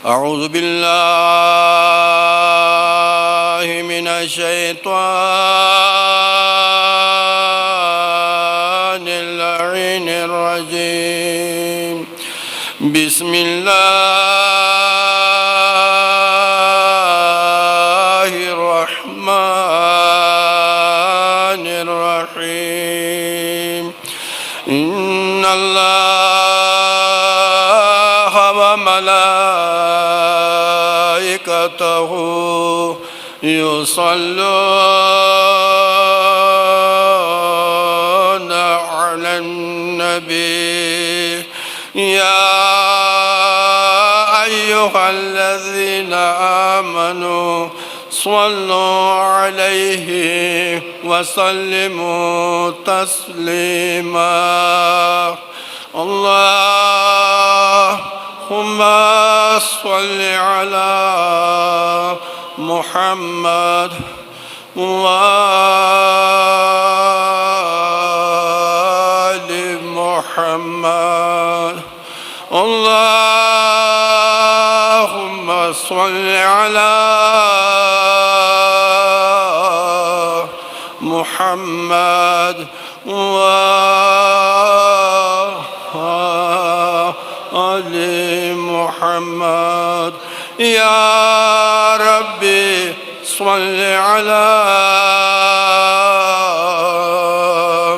أعوذ بالله من الشيطان اللعين الرجيم. بسم الله الرحمن الرحيم. إن الله وملائكته يصلون على النبي يا أيها الذين آمنوا صلوا عليه وسلموا تسليما. اللهم صل على محمد وآل محمد. اللهم صل على محمد وآل محمد. يا ربي صل على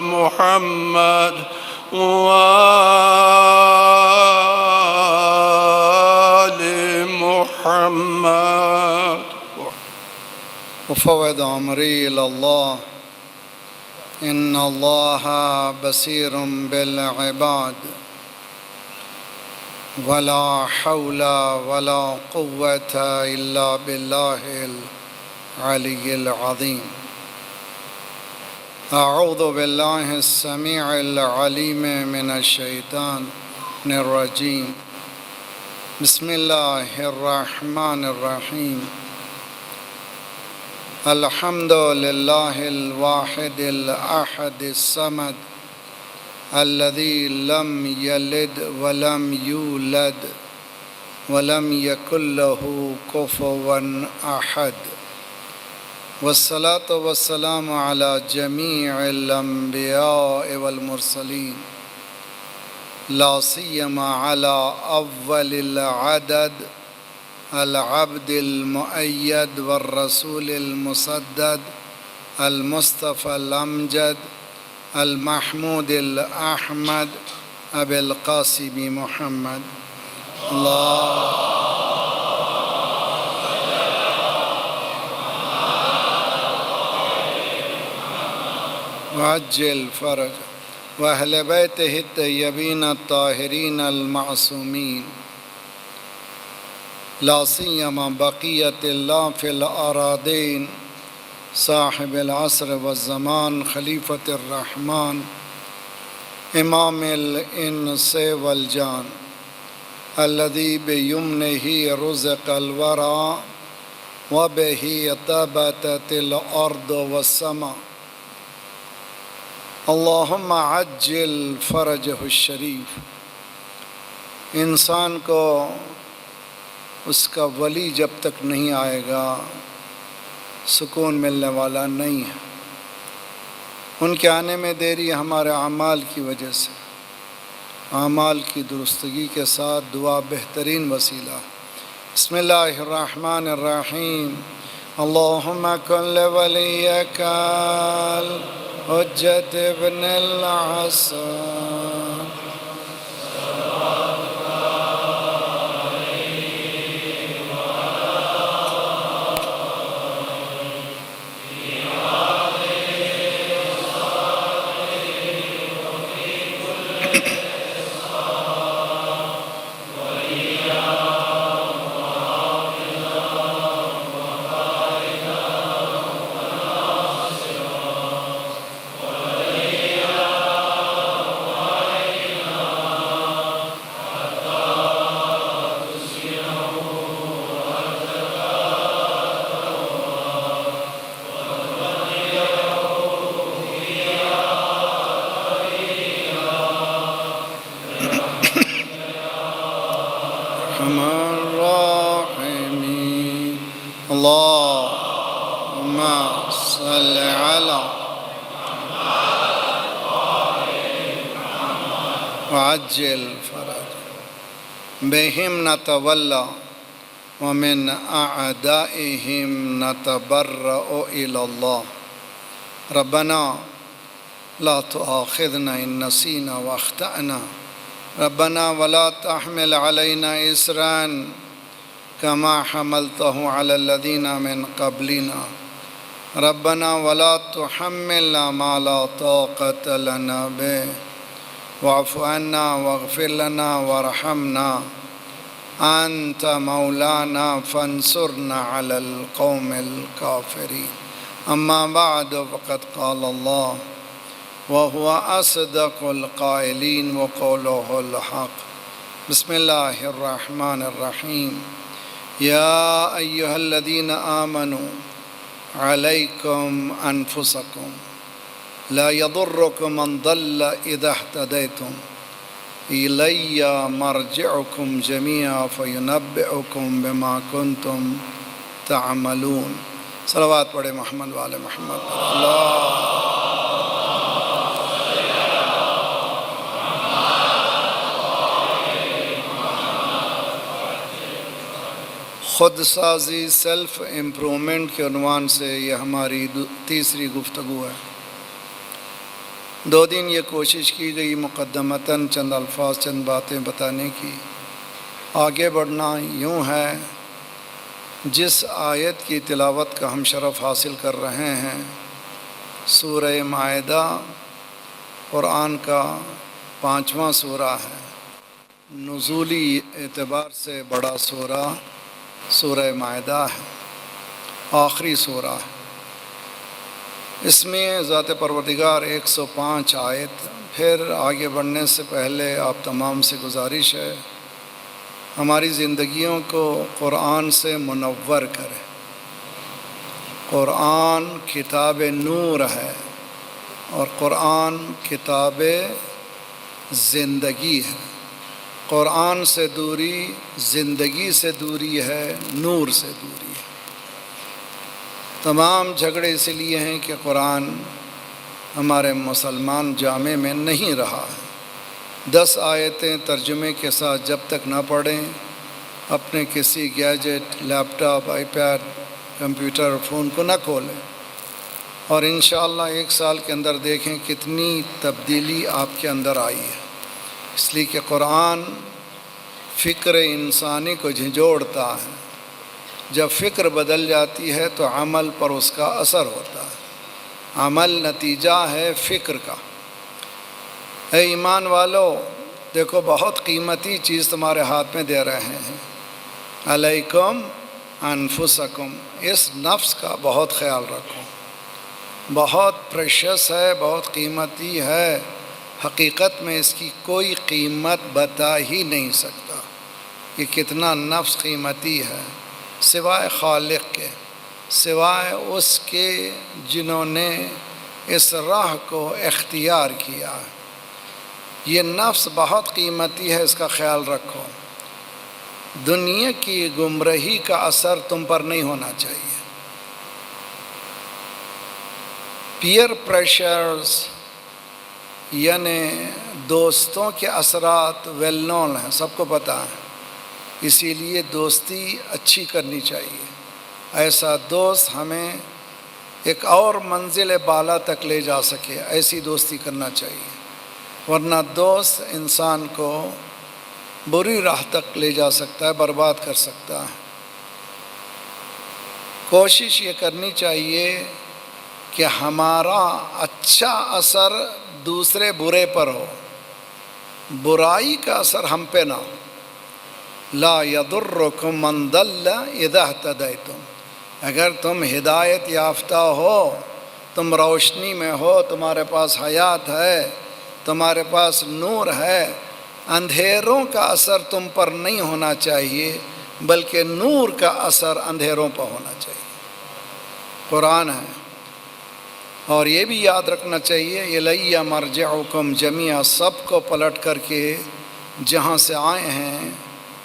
محمد وآل محمد. وفوض أمري إلى الله إن الله بصير بالعباد ولا حول ولا قوة إلا بالله العلي العظيم. أعوذ بالله السميع العليم من الشيطان الرجيم. بسم الله الرحمن الرحيم. الحمد لله الواحد الأحد الصمد الذي لم يلد ولم يولد ولم يكن له كفوا أحد. والصلاة والسلام على جميع الأنبياء والمرسلين لا سيما على أول العدد العبد المؤيد والرسول المسدد المصطفى الأمجد المحمود الأحمد أبي القاسم محمد. وعجل فرج وأهل بيته الطيبين الطاهرين المعصومين لا سيما بقية الله في الأراضين صاحب العصر والزمان خليفة الرحمن إمام الإنس والجان الذي بيمنه رزق الورى وبه طابت الأرض والسماء. اللهم عجل فرجه الشریف. انسان کو اس کا ولی جب تک نہیں آئے گا سکون ملنے والا نہیں ہے. ان کے آنے میں دیری ہمارے اعمال کی وجہ سے. اعمال کی درستگی کے ساتھ دعا بہترین وسیلہ. بسم اللہ الرحمن الرحیم. اللہم کن لولیک الحجۃ ابن الحسن الراحمين اللهم صل على وعجل فرج بهم نتولى ومن أعدائهم نتبرأ إلى الله ربنا لا تؤاخذنا إن نسينا وأخطأنا ربنا ولا تحمل علينا إصرا كما حملته على الذين من قبلنا ربنا ولا تحملنا ما لا طاقة لنا به واعف عنا واغفر لنا وارحمنا أنت مولانا فانصرنا على القوم الكافرين أما بعد فقد قال الله وهو أصدق القائلين وقوله الحق بسم الله الرحمن الرحيم يا أيها الذين آمنوا عليكم أنفسكم لا يضركم من ضل إذا اهتديتم إلي مرجعكم جميعا فينبئكم بما كنتم تعملون صلوات پڑھے محمد والے محمد اللہ خود سازی سیلف امپرومنٹ کے عنوان سے یہ ہماری تیسری گفتگو ہے۔ 2 دن یہ کوشش کی گئی مقدمتاً چند الفاظ چند باتیں بتانے کی۔ آگے بڑھنا یوں ہے، جس آیت کی تلاوت کا ہم شرف حاصل کر رہے ہیں سورہ مائدہ قرآن کا 5واں سورہ ہے، نزولی اعتبار سے بڑا سورہ سورہ مائدہ ہے، آخری سورہ ہے۔ اس میں ذات پروردگار 105 آیت۔ پھر آگے بڑھنے سے پہلے آپ تمام سے گزارش ہے ہماری زندگیوں کو قرآن سے منور کرے۔ قرآن کتاب نور ہے اور قرآن کتاب زندگی ہے۔ قرآن سے دوری زندگی سے دوری ہے، نور سے دوری ہے۔ تمام جھگڑے اس لیے ہیں کہ قرآن ہمارے مسلمان جامع میں نہیں رہا ہے۔ 10 آیتیں ترجمے کے ساتھ جب تک نہ پڑھیں، اپنے کسی gadget, laptop, iPad, computer, phone کو نہ کھولیں، اور انشاءاللہ 1 سال کے اندر دیکھیں کتنی تبدیلی آپ کے اندر آئی ہے۔ اس لیے کہ قرآن فکر انسانی کو جھنجھوڑتا ہے۔ جب فکر بدل جاتی ہے تو عمل پر اس کا اثر ہوتا ہے۔ عمل نتیجہ ہے فکر کا۔ اے ایمان والو، دیکھو بہت قیمتی چیز تمہارے ہاتھ میں دے رہے ہیں۔ علیکم انفسکم، اس نفس کا بہت خیال رکھو، بہت پریشس ہے، بہت قیمتی ہے۔ حقیقت میں اس کی کوئی قیمت بتا ہی نہیں سکتا کہ کتنا نفس قیمتی ہے، سوائے خالق کے، سوائے اس کے جنہوں نے اس راہ کو اختیار کیا ہے۔ یہ نفس بہت قیمتی ہے، اس کا خیال رکھو۔ دنیا کی گمراہی کا اثر تم پر نہیں ہونا چاہیے۔ پیئر پریشرز یعنی دوستوں کے اثرات ویل نون ہیں، سب کو پتہ ہے۔ اسی لیے دوستی اچھی کرنی چاہیے۔ ایسا دوست ہمیں ایک اور منزل بالا تک لے جا سکے، ایسی دوستی کرنا چاہیے، ورنہ دوست انسان کو بری راہ تک لے جا سکتا ہے، برباد کر سکتا ہے۔ کوشش یہ کرنی چاہیے کہ ہمارا اچھا اثر دوسرے برے پر ہو، برائی کا اثر ہم پہ نہ ہو۔ لا یضرکم من ضل اذا اہتدیتم، اگر تم ہدایت یافتہ ہو، تم روشنی میں ہو، تمہارے پاس حیات ہے، تمہارے پاس نور ہے، اندھیروں کا اثر تم پر نہیں ہونا چاہیے، بلکہ نور کا اثر اندھیروں پر ہونا چاہیے۔ قرآن ہے۔ اور یہ بھی یاد رکھنا چاہیے، الیہ مرجعکم جمیعا، سب کو پلٹ کر کے جہاں سے آئے ہیں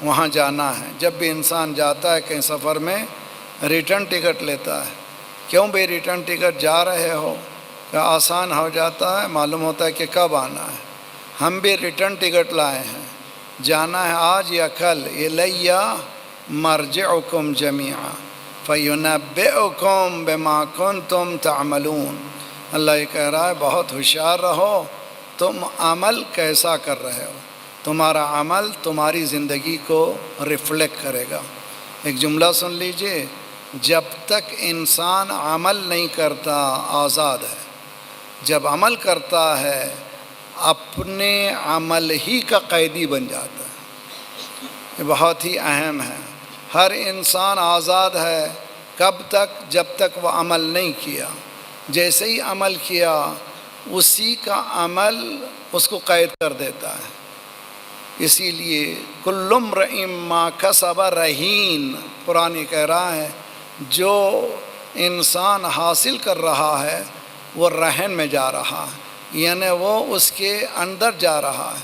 وہاں جانا ہے۔ جب بھی انسان جاتا ہے کہیں سفر میں ریٹرن ٹکٹ لیتا ہے، کیوں بھئی ریٹرن ٹکٹ جا رہے ہو کہ آسان ہو جاتا ہے، معلوم ہوتا ہے کہ کب آنا ہے۔ ہم بھی ریٹرن ٹکٹ لائے ہیں، جانا ہے آج یا کل۔ الیہ مرجعکم جمیعا فینبئکم بما کنتم تعملون۔ اللہ یہ کہہ رہا ہے بہت ہوشیار رہو، تم عمل کیسا کر رہے ہو، تمہارا عمل تمہاری زندگی کو ریفلیکٹ کرے گا۔ ایک جملہ سن لیجئے، جب تک انسان عمل نہیں کرتا آزاد ہے، جب عمل کرتا ہے اپنے عمل ہی کا قیدی بن جاتا ہے۔ یہ بہت ہی اہم ہے۔ ہر انسان آزاد ہے کب تک؟ جب تک وہ عمل نہیں کیا۔ جیسے ہی عمل کیا اسی کا عمل اس کو قید کر دیتا ہے۔ اسی لیے کل امرئ ما کسب رہین، قرآن کہہ رہا ہے جو انسان حاصل کر رہا ہے وہ رہن میں جا رہا ہے، یعنی وہ اس کے اندر جا رہا ہے۔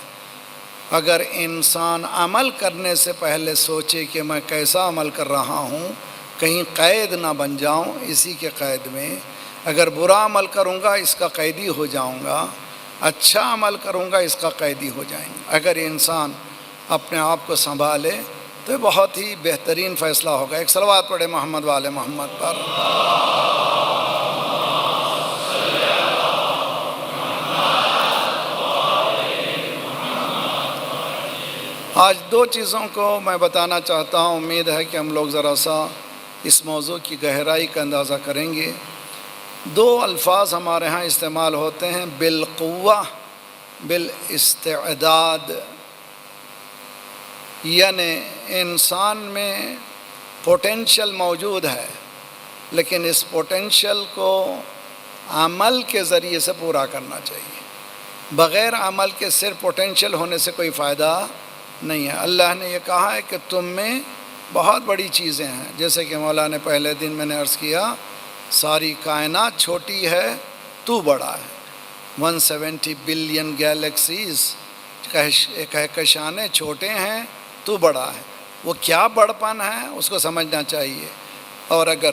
اگر انسان عمل کرنے سے پہلے سوچے کہ میں کیسا عمل کر رہا ہوں، کہیں قید نہ بن جاؤں اسی کے قید میں، اگر برا عمل کروں گا اس کا قیدی ہو جاؤں گا، اچھا عمل کروں گا اس کا قیدی ہو جائیں گے۔ اگر انسان اپنے آپ کو سنبھالے تو یہ بہت ہی بہترین فیصلہ ہوگا۔ ایک صلوات پڑھے محمد والے محمد پر۔ آج دو چیزوں کو میں بتانا چاہتا ہوں، امید ہے کہ ہم لوگ ذرا سا اس موضوع کی گہرائی کا اندازہ کریں گے۔ دو الفاظ ہمارے ہاں استعمال ہوتے ہیں، بالقوہ، بالاستعداد، یعنی انسان میں پوٹینشل موجود ہے لیکن اس پوٹینشل کو عمل کے ذریعے سے پورا کرنا چاہیے۔ بغیر عمل کے صرف پوٹینشل ہونے سے کوئی فائدہ نہیں ہے۔ اللہ نے یہ کہا ہے کہ تم میں بہت بڑی چیزیں ہیں، جیسے کہ مولا نے پہلے دن میں نے عرض کیا ساری کائنات چھوٹی ہے تو بڑا ہے۔ 170 بلین گیلیکسیز کہکشانیں چھوٹے ہیں تو بڑا ہے۔ وہ کیا بڑپن ہے اس کو سمجھنا چاہیے، اور اگر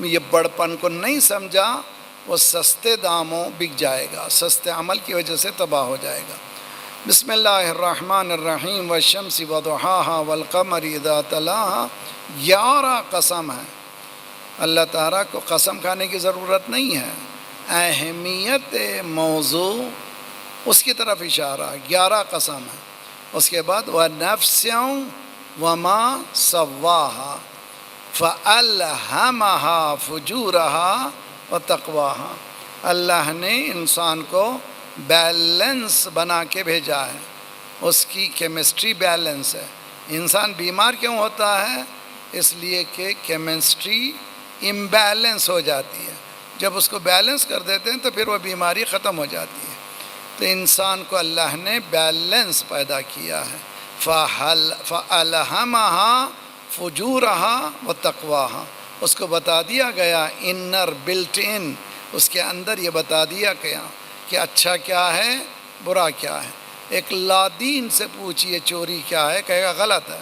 یہ بڑپن کو نہیں سمجھا وہ سستے داموں بک جائے گا، سستے عمل کی وجہ سے تباہ ہو جائے گا۔ بسم اللہ الرحمن الرحیم، والشمس وضحاها والقمر اذا تلاها، 11 قسم ہے۔ اللہ تعالیٰ کو قسم کھانے کی ضرورت نہیں ہے، اہمیت موضوع اس کی طرف اشارہ، 11 قسم ہے۔ اس کے بعد وَنَفْسٍ وَمَا سَوَّاهَا فَأَلْهَمَهَا فُجُورَهَا وَتَقْوَاهَا۔ اللہ نے انسان کو بیلنس بنا کے بھیجا ہے، اس کی کیمسٹری بیلنس ہے۔ انسان بیمار کیوں ہوتا ہے؟ اس لیے کہ کیمسٹری امبیلنس ہو جاتی ہے۔ جب اس کو بیلنس کر دیتے ہیں تو پھر وہ بیماری ختم ہو جاتی ہے۔ تو انسان کو اللہ نے بیلنس پیدا کیا ہے۔ فَأَلْهَمَهَا فُجُورَهَا وَتَقْوَاهَا، اس کو بتا دیا گیا انر بلٹ ان، اس کے اندر یہ بتا دیا گیا کہ اچھا کیا ہے برا کیا ہے۔ ایک لادین سے پوچھئے چوری کیا ہے، کہے گا غلط ہے۔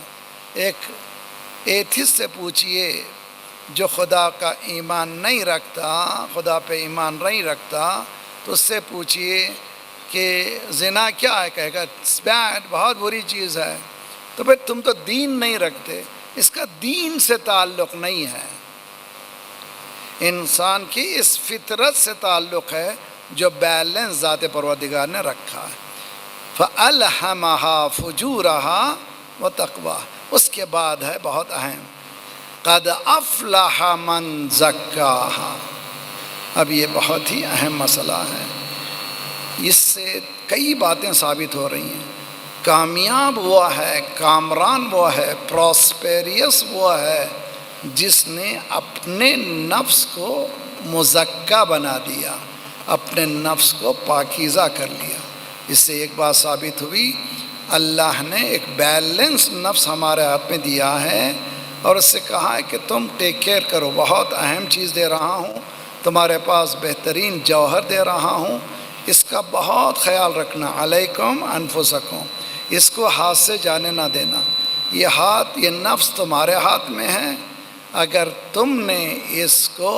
ایک ایتھس سے پوچھئے جو خدا کا ایمان نہیں رکھتا، خدا پہ ایمان نہیں رکھتا، تو اس سے پوچھئے کہ زنا کیا ہے، کہے گا اٹس بیڈ، بہت بری چیز ہے۔ تو پھر تم تو دین نہیں رکھتے، اس کا دین سے تعلق نہیں ہے، انسان کی اس فطرت سے تعلق ہے جو بیلنس ذات پروردگار نے رکھا ہے۔ فَأَلْهَمَهَا فُجُورَهَا وَتَقْوَاهَا۔ اس کے بعد ہے بہت اہم، قَدْ أَفْلَحَ مَنْ زَكَّاهَا۔ اب یہ بہت ہی اہم مسئلہ ہے، اس سے کئی باتیں ثابت ہو رہی ہیں۔ کامیاب وہ ہے، کامران وہ ہے، پراسپیریس وہ ہے جس نے اپنے نفس کو مزکہ بنا دیا، اپنے نفس کو پاکیزہ کر لیا۔ اس سے ایک بات ثابت ہوئی، اللہ نے ایک بیلنس نفس ہمارے ہاتھ میں دیا ہے اور اس سے کہا ہے کہ تم ٹیک کیئر کرو، بہت اہم چیز دے رہا ہوں تمہارے پاس، بہترین جوہر دے رہا ہوں، اس کا بہت خیال رکھنا۔ علیکم انفسکم، اس کو ہاتھ سے جانے نہ دینا۔ یہ ہاتھ، یہ نفس تمہارے ہاتھ میں ہے، اگر تم نے اس کو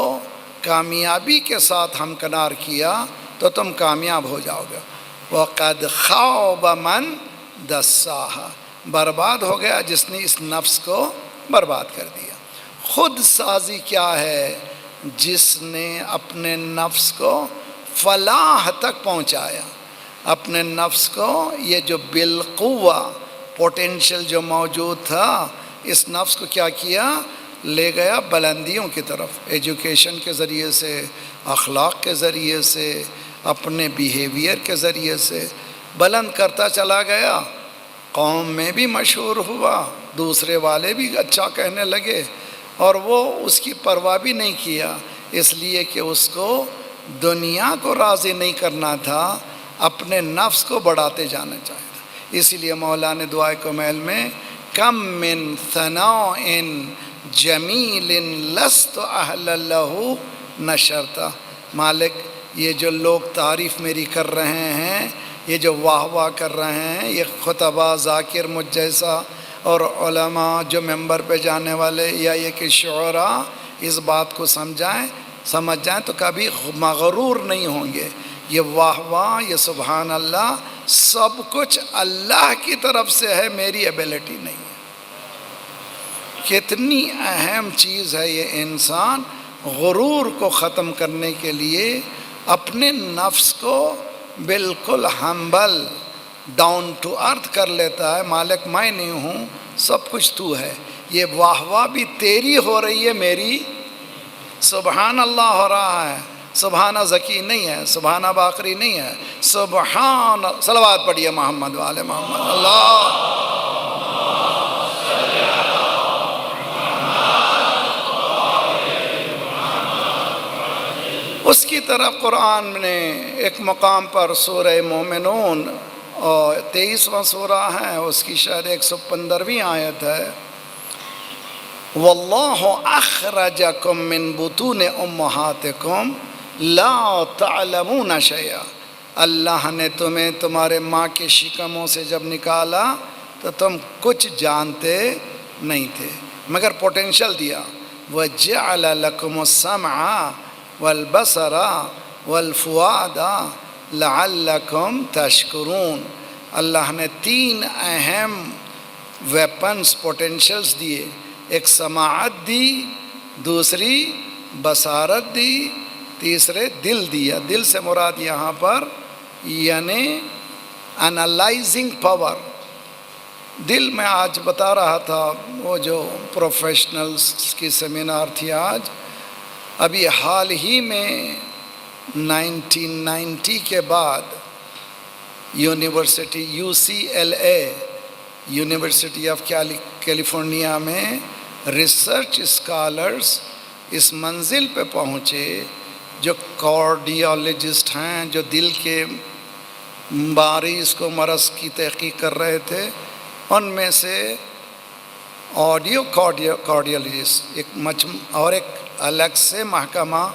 کامیابی کے ساتھ ہمکنار کیا تو تم کامیاب ہو جاؤ گے۔ وَقَدْ خَابَ مَنْ دَسَّاهَا، برباد ہو گیا جس نے اس نفس کو برباد کر دیا۔ خود سازی کیا ہے؟ جس نے اپنے نفس کو فلاح تک پہنچایا، اپنے نفس کو یہ جو بالقوہ پوٹینشل جو موجود تھا، اس نفس کو کیا کیا؟ لے گیا بلندیوں کی طرف، ایجوکیشن کے ذریعے سے، اخلاق کے ذریعے سے، اپنے بیہیویئر کے ذریعے سے بلند کرتا چلا گیا۔ قوم میں بھی مشہور ہوا، دوسرے والے بھی اچھا کہنے لگے، اور وہ اس کی پرواہ بھی نہیں کیا، اس لیے کہ اس کو دنیا کو راضی نہیں کرنا تھا، اپنے نفس کو بڑھاتے جانا چاہتا۔ اسی لیے مولا نے دعائے کمیل میں کم من ثناء جمیل لست اہل لہ نشرتا، مالک یہ جو لوگ تعریف میری کر رہے ہیں، یہ جو واہ واہ کر رہے ہیں، یہ خطبہ ذاکر مجھ جیسا اور علماء جو ممبر پہ جانے والے، یا یہ کہ شعراء اس بات کو سمجھ جائیں تو کبھی مغرور نہیں ہوں گے۔ یہ واہ واہ، یہ سبحان اللہ، سب کچھ اللہ کی طرف سے ہے، میری ایبیلٹی نہیں ہے۔ کتنی اہم چیز ہے یہ! انسان غرور کو ختم کرنے کے لیے اپنے نفس کو بالکل ہمبل، ڈاؤن ٹو ارتھ کر لیتا ہے، مالک میں نہیں ہوں، سب کچھ تو ہے، یہ واہ واہ بھی تیری ہو رہی ہے، میری سبحان اللہ ہو رہا ہے، سبحانہ زکی نہیں ہے، سبحانہ باقری نہیں ہے، سبحان، صلوات پڑھیے محمد والے محمد، اللہ اس کی طرف قرآن نے ایک مقام پر سورہ مومنون اور 23واں سورہ ہے، اس کی شاید 115ویں آیت ہے، واللہ اخرجکم من بطون امہاتکم لا تعلمون شیئا، اللہ نے تمہیں تمہارے ماں کے شکموں سے جب نکالا تو تم کچھ جانتے نہیں تھے مگر پوٹینشل دیا، وجعل لکم السمع والبصر والفؤاد لعلکم تشکرون، اللہ نے 3 اہم ویپنز، پوٹینشلز دیے، ایک سماعت دی، دوسری بصارت دی، تیسرے دل دیا۔ دل سے مراد یہاں پر یعنی انالائزنگ پاور۔ دل میں آج بتا رہا تھا، وہ جو پروفیشنلز کی سیمینار تھی آج، ابھی حال ہی میں 1990 کے بعد university UCLA، university of California میں ریسرچ اسکالرز اس منزل پہ پہنچے جو کارڈیالوجسٹ ہیں، جو دل کے مریض کو مرض کی تحقیق کر رہے تھے، ان میں سے آڈیو کارڈیالوجسٹ اور ایک الگ سے محکمہ،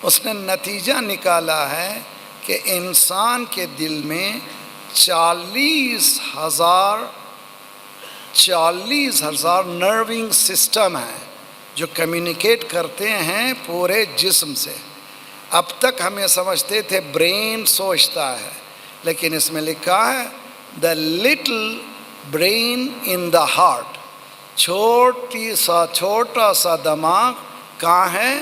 اس نے نتیجہ نکالا ہے کہ انسان کے دل میں 40,000 نرونگ سسٹم ہیں جو کمیونیکیٹ کرتے ہیں پورے جسم سے۔ اب تک ہم یہ سمجھتے تھے برین سوچتا ہے، لیکن اس میں لکھا ہے دا little brain in the heart, چھوٹا سا دماغ کہاں ہے؟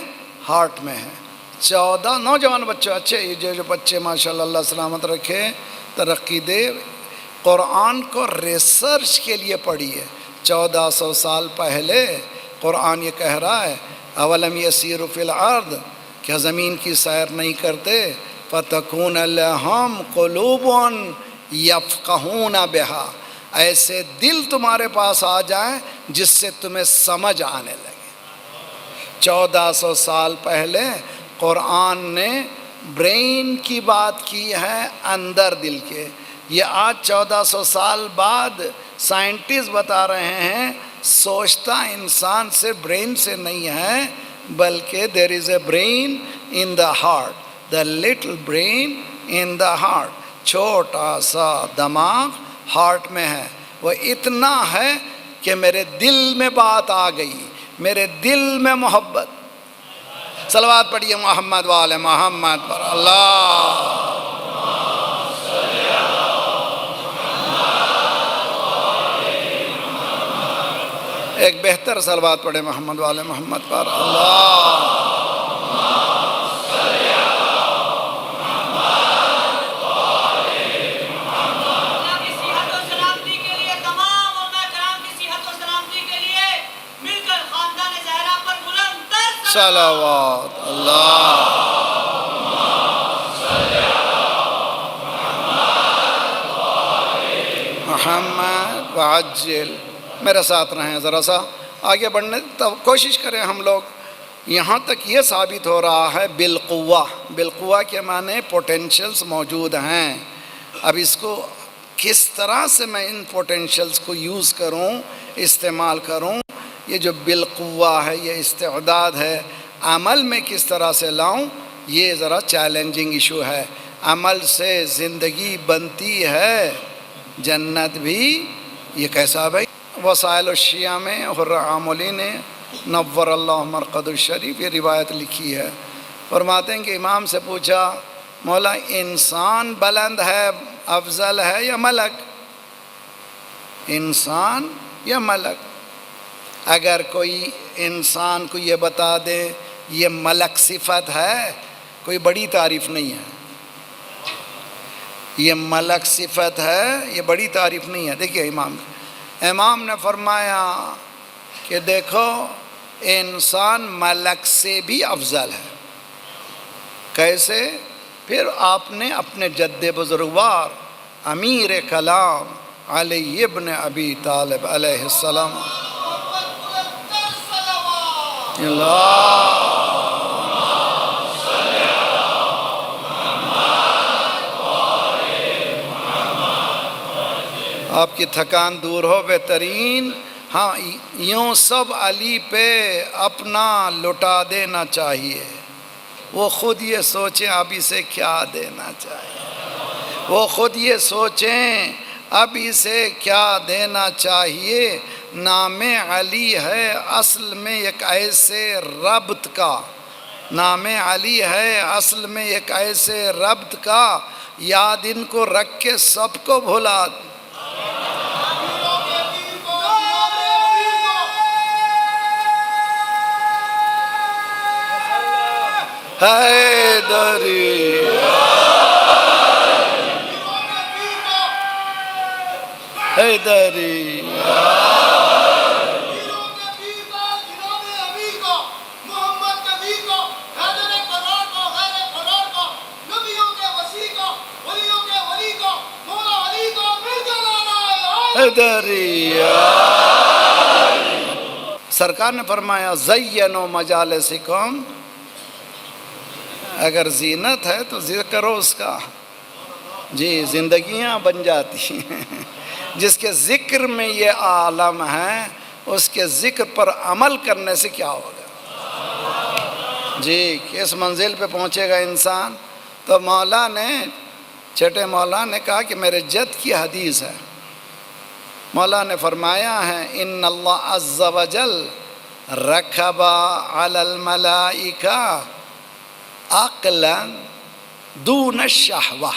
ہارٹ میں ہے۔ 14 نوجوان بچے، اچھے یہ جو بچے ماشاءاللہ اللہ سلامت رکھے، ترقی دے، قرآن کو ریسرچ کے لیے پڑھیے۔ 1400 سال پہلے قرآن یہ کہہ رہا ہے اولم یسیروا فی الارض، کیا زمین کی سیر نہیں کرتے؟ فتکون لہم قلوب یفقہون بہا، ایسے دل تمہارے پاس آ جائیں جس سے تمہیں سمجھ آنے لگے۔ 1400 سال پہلے قرآن نے برین کی بات کی ہے، اندر دل کے۔ یہ آج 1400 سال بعد سائنٹسٹ بتا رہے ہیں سوچتا انسان سے برین سے نہیں ہے، بلکہ there is a brain in the heart, the little brain in the heart, چھوٹا سا دماغ ہارٹ میں ہے۔ وہ اتنا ہے کہ میرے دل میں بات آ گئی، میرے دل میں محبت. صلوات پڑھیے محمد والے محمد پر. اللہ ایک بہتر صلوات پڑھے محمد والے محمد پر. اللہ صلوات. اللہ محمد وعجل. میرے ساتھ رہیں، ذرا سا آگے بڑھنے کوشش کریں ہم لوگ. یہاں تک یہ ثابت ہو رہا ہے بالقوہ. بالقوہ کے معنی پوٹینشلز موجود ہیں. اب اس کو کس طرح سے میں ان پوٹینشلز کو یوز کروں، استعمال کروں، یہ جو بالقوہ ہے، یہ استعداد ہے، عمل میں کس طرح سے لاؤں، یہ ذرا چیلنجنگ ایشو ہے. عمل سے زندگی بنتی ہے، جنت بھی. یہ کیسا بھائی؟ وسائل الشیعہ میں حر عاملی نے نور اللہ مرقد الشریف یہ روایت لکھی ہے. فرماتے ہیں کہ امام سے پوچھا مولا انسان بلند ہے افضل ہے یا ملک؟ انسان یا ملک؟ اگر کوئی انسان کو یہ بتا دے یہ ملک صفت ہے، کوئی بڑی تعریف نہیں ہے. یہ ملک صفت ہے، یہ بڑی تعریف نہیں ہے. دیکھیے امام نے فرمایا کہ دیکھو انسان ملک سے بھی افضل ہے. کیسے؟ پھر آپ نے اپنے جد بزرگوار امیر کلام علی ابن ابی طالب علیہ السلام آپ کی تھکان دور ہو بہترین. ہاں یوں سب علی پہ اپنا لٹا دینا چاہیے. وہ خود یہ سوچیں اب اسے کیا دینا چاہیے. وہ خود یہ سوچیں اب اسے کیا دینا چاہیے. نام علی ہے اصل میں ایک ایسے ربط کا، نام علی ہے اصل میں ایک ایسے ربط کا، یاد ان کو رکھ کے سب کو بھلا. حیدری حیدری حیدری. سرکار نے فرمایا زینوا مجالسکم، اگر زینت ہے تو ذکر کرو اس کا. جی زندگیاں بن جاتی ہیں. جس کے ذکر میں یہ عالم ہے اس کے ذکر پر عمل کرنے سے کیا ہوگا؟ جی کس منزل پہ پہنچے گا انسان؟ تو مولا نے چھٹے مولا نے کہا کہ میرے جد کی حدیث ہے. مولا نے فرمایا ہے ان اللہ عز وجل رکب علی الملائکہ عقلا دون الشہوہ.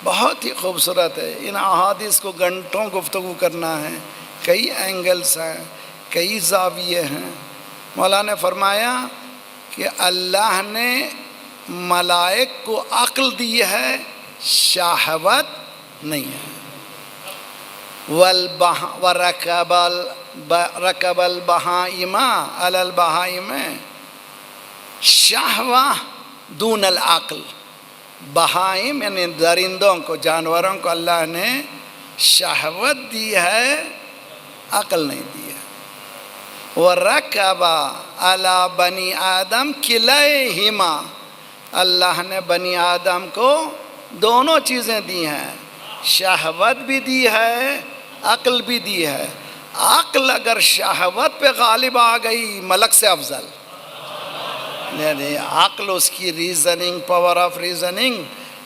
بہت ہی خوبصورت ہے. ان احادیث کو گھنٹوں گفتگو کرنا ہے. کئی اینگلز ہیں، کئی زاویے ہیں. مولا نے فرمایا کہ اللہ نے ملائک کو عقل دی ہے، شہوت نہیں ہے. وَرَكَبَ الْبَهَائِمَ عَلَى الْبَهَائِمِ شہوہ دون العقل. بہائم یعنی درندوں کو، جانوروں کو اللہ نے شہوت دی ہے، عقل نہیں دی ہے. وَرَكَبَ عَلَى بَنِي آدم كِلَيْهِمَا اللہ نے بنی آدم کو دونوں چیزیں دی ہیں، شہوت بھی دی ہے، عقل بھی دی ہے. عقل اگر شہوت پہ غالب آ گئی ملک سے افضل. یعنی عقل اس کی ریزننگ، پاور آف ریزننگ،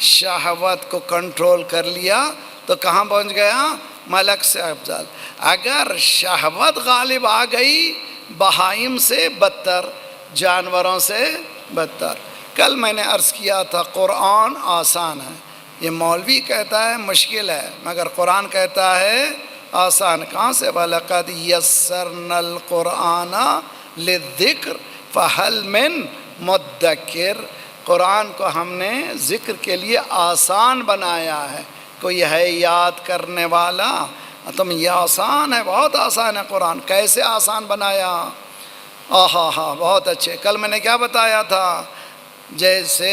شہوت کو کنٹرول کر لیا تو کہاں پہنچ گیا؟ ملک سے افضل. اگر شہوت غالب آ گئی بہائم سے بدتر، جانوروں سے بدتر. کل میں نے عرض کیا تھا قرآن آسان ہے. یہ مولوی کہتا ہے مشکل ہے، مگر قرآن کہتا ہے آسان. کہاں سے؟ وَلَقَدْ يَسَّرْنَا الْقُرْآنَ لِلذِّكْرِ فَهَلْ مِن مُدَّكِرٍ. قرآن کو ہم نے ذکر کے لیے آسان بنایا ہے، کوئی ہے یاد کرنے والا؟ تم یہ آسان ہے، بہت آسان ہے قرآن. کیسے آسان بنایا؟ ہاں بہت اچھے. کل میں نے کیا بتایا تھا؟ جیسے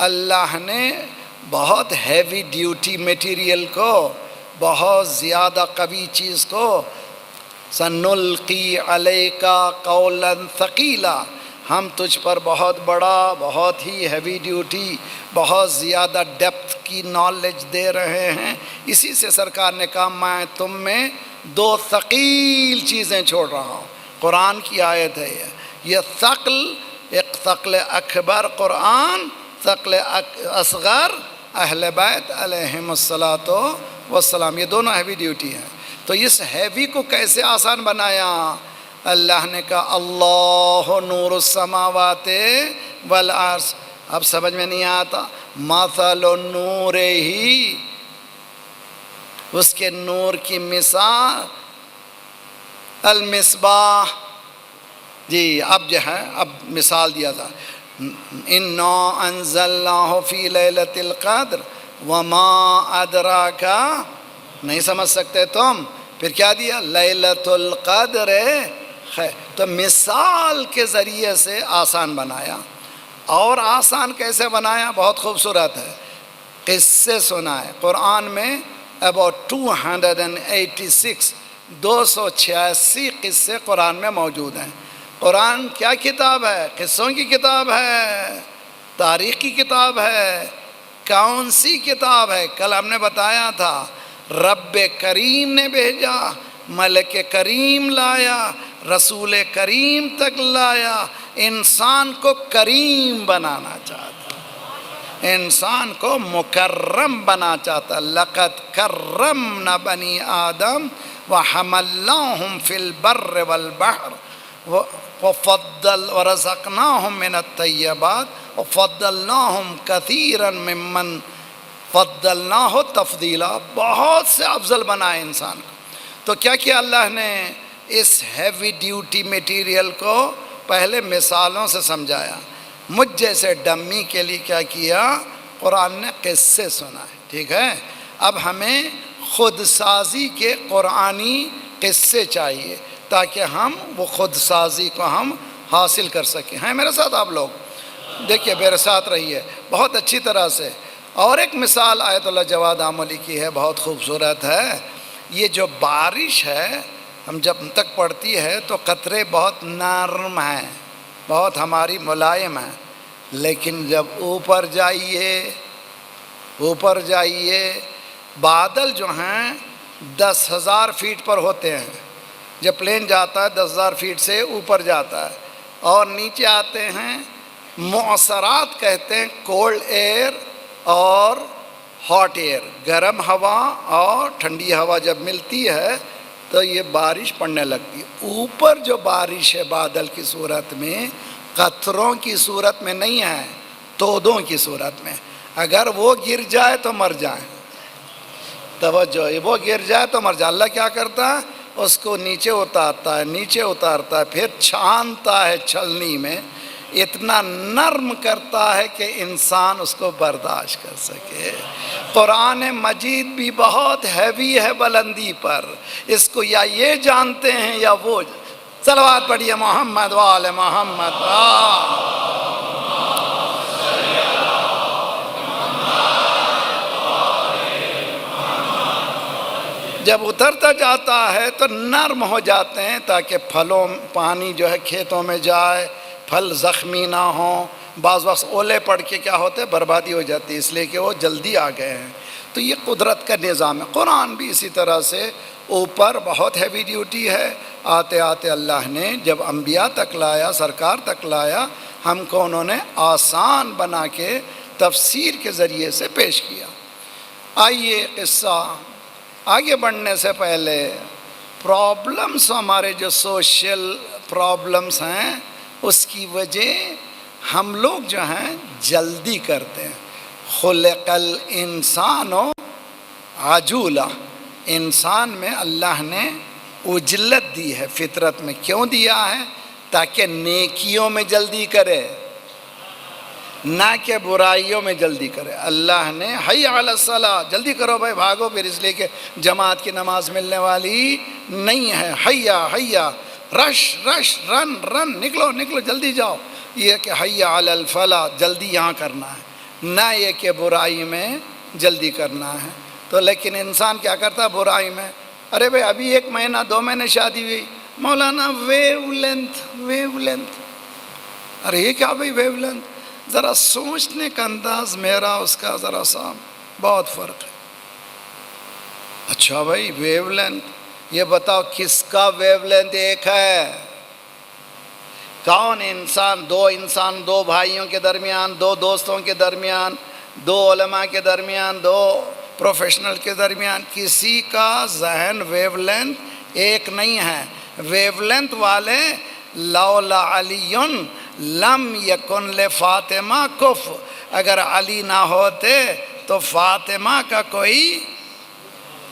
اللہ نے بہت ہیوی ڈیوٹی میٹیریل کو، بہت زیادہ قوی چیز کو، سنلقی علیک قولا ثقیلا، ہم تجھ پر بہت بڑا، بہت ہی ہیوی ڈیوٹی، بہت زیادہ ڈیپتھ کی نالج دے رہے ہیں. اسی سے سرکار نے کہا میں تم میں 2 ثقیل چیزیں چھوڑ رہا ہوں. قرآن کی آیت ہے یہ ثقل، ایک ثقل اکبر قرآن، ثقل اصغر اہل بیت علیہم الصلاۃ والسلام. یہ دونوں ہیوی ڈیوٹی ہیں. تو اس ہیوی کو کیسے آسان بنایا؟ اللہ نے کہا اللہ نور السماوات والارض. اب سمجھ میں نہیں آتا؟ مثل نور ہی، اس کے نور کی مثال المصباح. جی اب جو ہے اب مثال دیا تھا انا انزلناہ فی لیلۃ القدر وما ادراک. نہیں سمجھ سکتے تم؟ پھر کیا دیا؟ لیلۃ القدر خیر. تو مثال کے ذریعے سے آسان بنایا. اور آسان کیسے بنایا؟ بہت خوبصورت ہے. قصے سنائے. قرآن میں about 286 286 قصے قرآن میں موجود ہیں. قرآن کیا کتاب ہے؟ قصوں کی کتاب ہے، تاریخ کی کتاب ہے. کون سی کتاب ہے؟ کل ہم نے بتایا تھا رب کریم نے بھیجا، ملک کریم لایا، رسول کریم تک لایا. انسان کو کریم بنانا چاہتا، انسان کو مکرم بنا چاہتا. لقد کرمنا بنی آدم وحملناہم فی البر والبحر ورزقناہم من الطیبات وفضلناہم کثیرا ممن فضلناہ تفضیلا. بہت سے افضل بنائے انسان کو. تو کیا کیا اللہ نے؟ اس ہیوی ڈیوٹی میٹیریل کو پہلے مثالوں سے سمجھایا. مجھ جیسے ڈمی کے لیے کیا کیا؟ قرآن نے قصے سنائے. ٹھیک ہے. اب ہمیں خود سازی کے قرآنی قصے چاہیے تاکہ ہم وہ خود سازی کو ہم حاصل کر سکیں. ہیں میرے ساتھ آپ لوگ؟ دیکھیے میرے ساتھ رہیے بہت اچھی طرح سے. اور ایک مثال آیت اللہ جواد آملی کی ہے، بہت خوبصورت ہے. یہ جو بارش ہے ہم جب تک پڑتی ہے تو قطرے بہت نرم ہیں، بہت ہماری ملائم ہیں. لیکن جب اوپر جائیے بادل جو ہیں 10,000 فیٹ پر ہوتے ہیں. جب پلین جاتا ہے 10,000 فیٹ سے اوپر جاتا ہے اور نیچے آتے ہیں. معصرات کہتے ہیں کولڈ ایئر اور ہاٹ ایئر، گرم ہوا اور ٹھنڈی ہوا جب ملتی ہے تو یہ بارش پڑنے لگتی ہے. اوپر جو بارش ہے بادل کی صورت میں، قطروں کی صورت میں نہیں ہے، تودوں کی صورت میں. اگر وہ گر جائے تو مر جائیں. توجہ، وہ گر جائے تو مر جائے. اللہ کیا کرتا ہے؟ اس کو نیچے اتارتا ہے پھر چھانتا ہے چھلنی میں، اتنا نرم کرتا ہے کہ انسان اس کو برداشت کر سکے. قرآن مجید بھی بہت ہیوی ہے بلندی پر. اس کو یا یہ جانتے ہیں یا وہ. صلوات پڑھیے محمد وآل محمد. جب اترتا جاتا ہے تو نرم ہو جاتے ہیں تاکہ پھلوں پانی جو ہے کھیتوں میں جائے، پھل زخمی نہ ہوں. بعض وقت اولے پڑ کے کیا ہوتے بربادی ہو جاتی ہے، اس لیے کہ وہ جلدی آ گئے ہیں. تو یہ قدرت کا نظام ہے. قرآن بھی اسی طرح سے اوپر بہت ہیوی ڈیوٹی ہے. آتے آتے اللہ نے جب انبیاء تک لایا، سرکار تک لایا، ہم کو انہوں نے آسان بنا کے تفسیر کے ذریعے سے پیش کیا. آئیے قصہ آگے بڑھنے سے پہلے پرابلمس، ہمارے جو سوشل پرابلمس ہیں، اس کی وجہ ہم لوگ جو ہیں جلدی کرتے ہیں. خلق الانسان عجولا، انسان میں اللہ نے عجلت دی ہے، فطرت میں. کیوں دیا ہے؟ تاکہ نیکیوں میں جلدی کرے، نہ کہ برائیوں میں جلدی کرے. اللہ نے حی علی الصلاۃ، جلدی کرو بھائی بھاگو، پھر اس لیے کہ جماعت کی نماز ملنے والی نہیں ہے. حیا حیا، رش رش، رن رن، نکلو نکلو، جلدی جاؤ. یہ کہ حی علی الفلاح، جلدی یہاں کرنا ہے، نہ یہ کہ برائی میں جلدی کرنا ہے. تو لیکن انسان کیا کرتا ہے برائی میں؟ ارے بھائی ابھی 1 مہینہ 2 مہینے شادی ہوئی، مولانا ویو لینتھ ویو لینتھ. ارے یہ کیا بھائی ویو لینتھ؟ ذرا سوچنے کا انداز میرا اس کا ذرا سا بہت فرق ہے. اچھا بھائی ویو لینتھ، یہ بتاؤ کس کا ویو لینتھ ایک ہے؟ کون انسان، دو بھائیوں کے درمیان، 2 دوستوں کے درمیان، 2 علماء کے درمیان، 2 پروفیشنل کے درمیان، کسی کا ذہن ویو لینتھ ایک نہیں ہے. ویو لینتھ والے لولا علی لم یکن لفاطمہ کف، اگر علی نہ ہوتے تو فاطمہ کا کوئی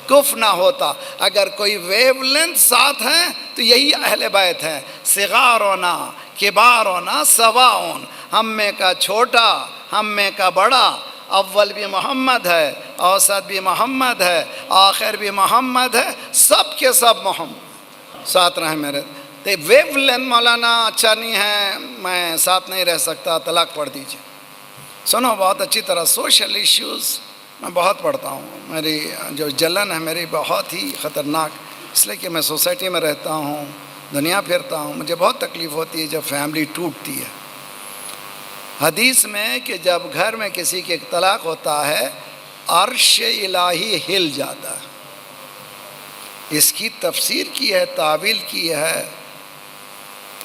کف نہ ہوتا. اگر کوئی ویو لینتھ ساتھ ہے تو یہی اہل بیت ہے. صغارنا کبارنا سواؤن، ہم میں کا چھوٹا ہم میں کا بڑا، اول بھی محمد ہے، اوسط بھی محمد ہے، آخر بھی محمد ہے، سب کے سب محمد ساتھ رہے میرے. تو ویو لینتھ مولانا اچھا نہیں ہے، میں ساتھ نہیں رہ سکتا، طلاق پڑھ دیجیے. سنو بہت اچھی طرح، سوشل ایشوز میں بہت پڑھتا ہوں. میری جو جلن ہے میری بہت ہی خطرناک، اس لیے کہ میں سوسائٹی میں رہتا ہوں، دنیا پھرتا ہوں. مجھے بہت تکلیف ہوتی ہے جب فیملی ٹوٹتی ہے. حدیث میں کہ جب گھر میں کسی کے طلاق ہوتا ہے، عرش الہی ہل جاتا ہے. اس کی تفسیر کی ہے، تعویل کی ہے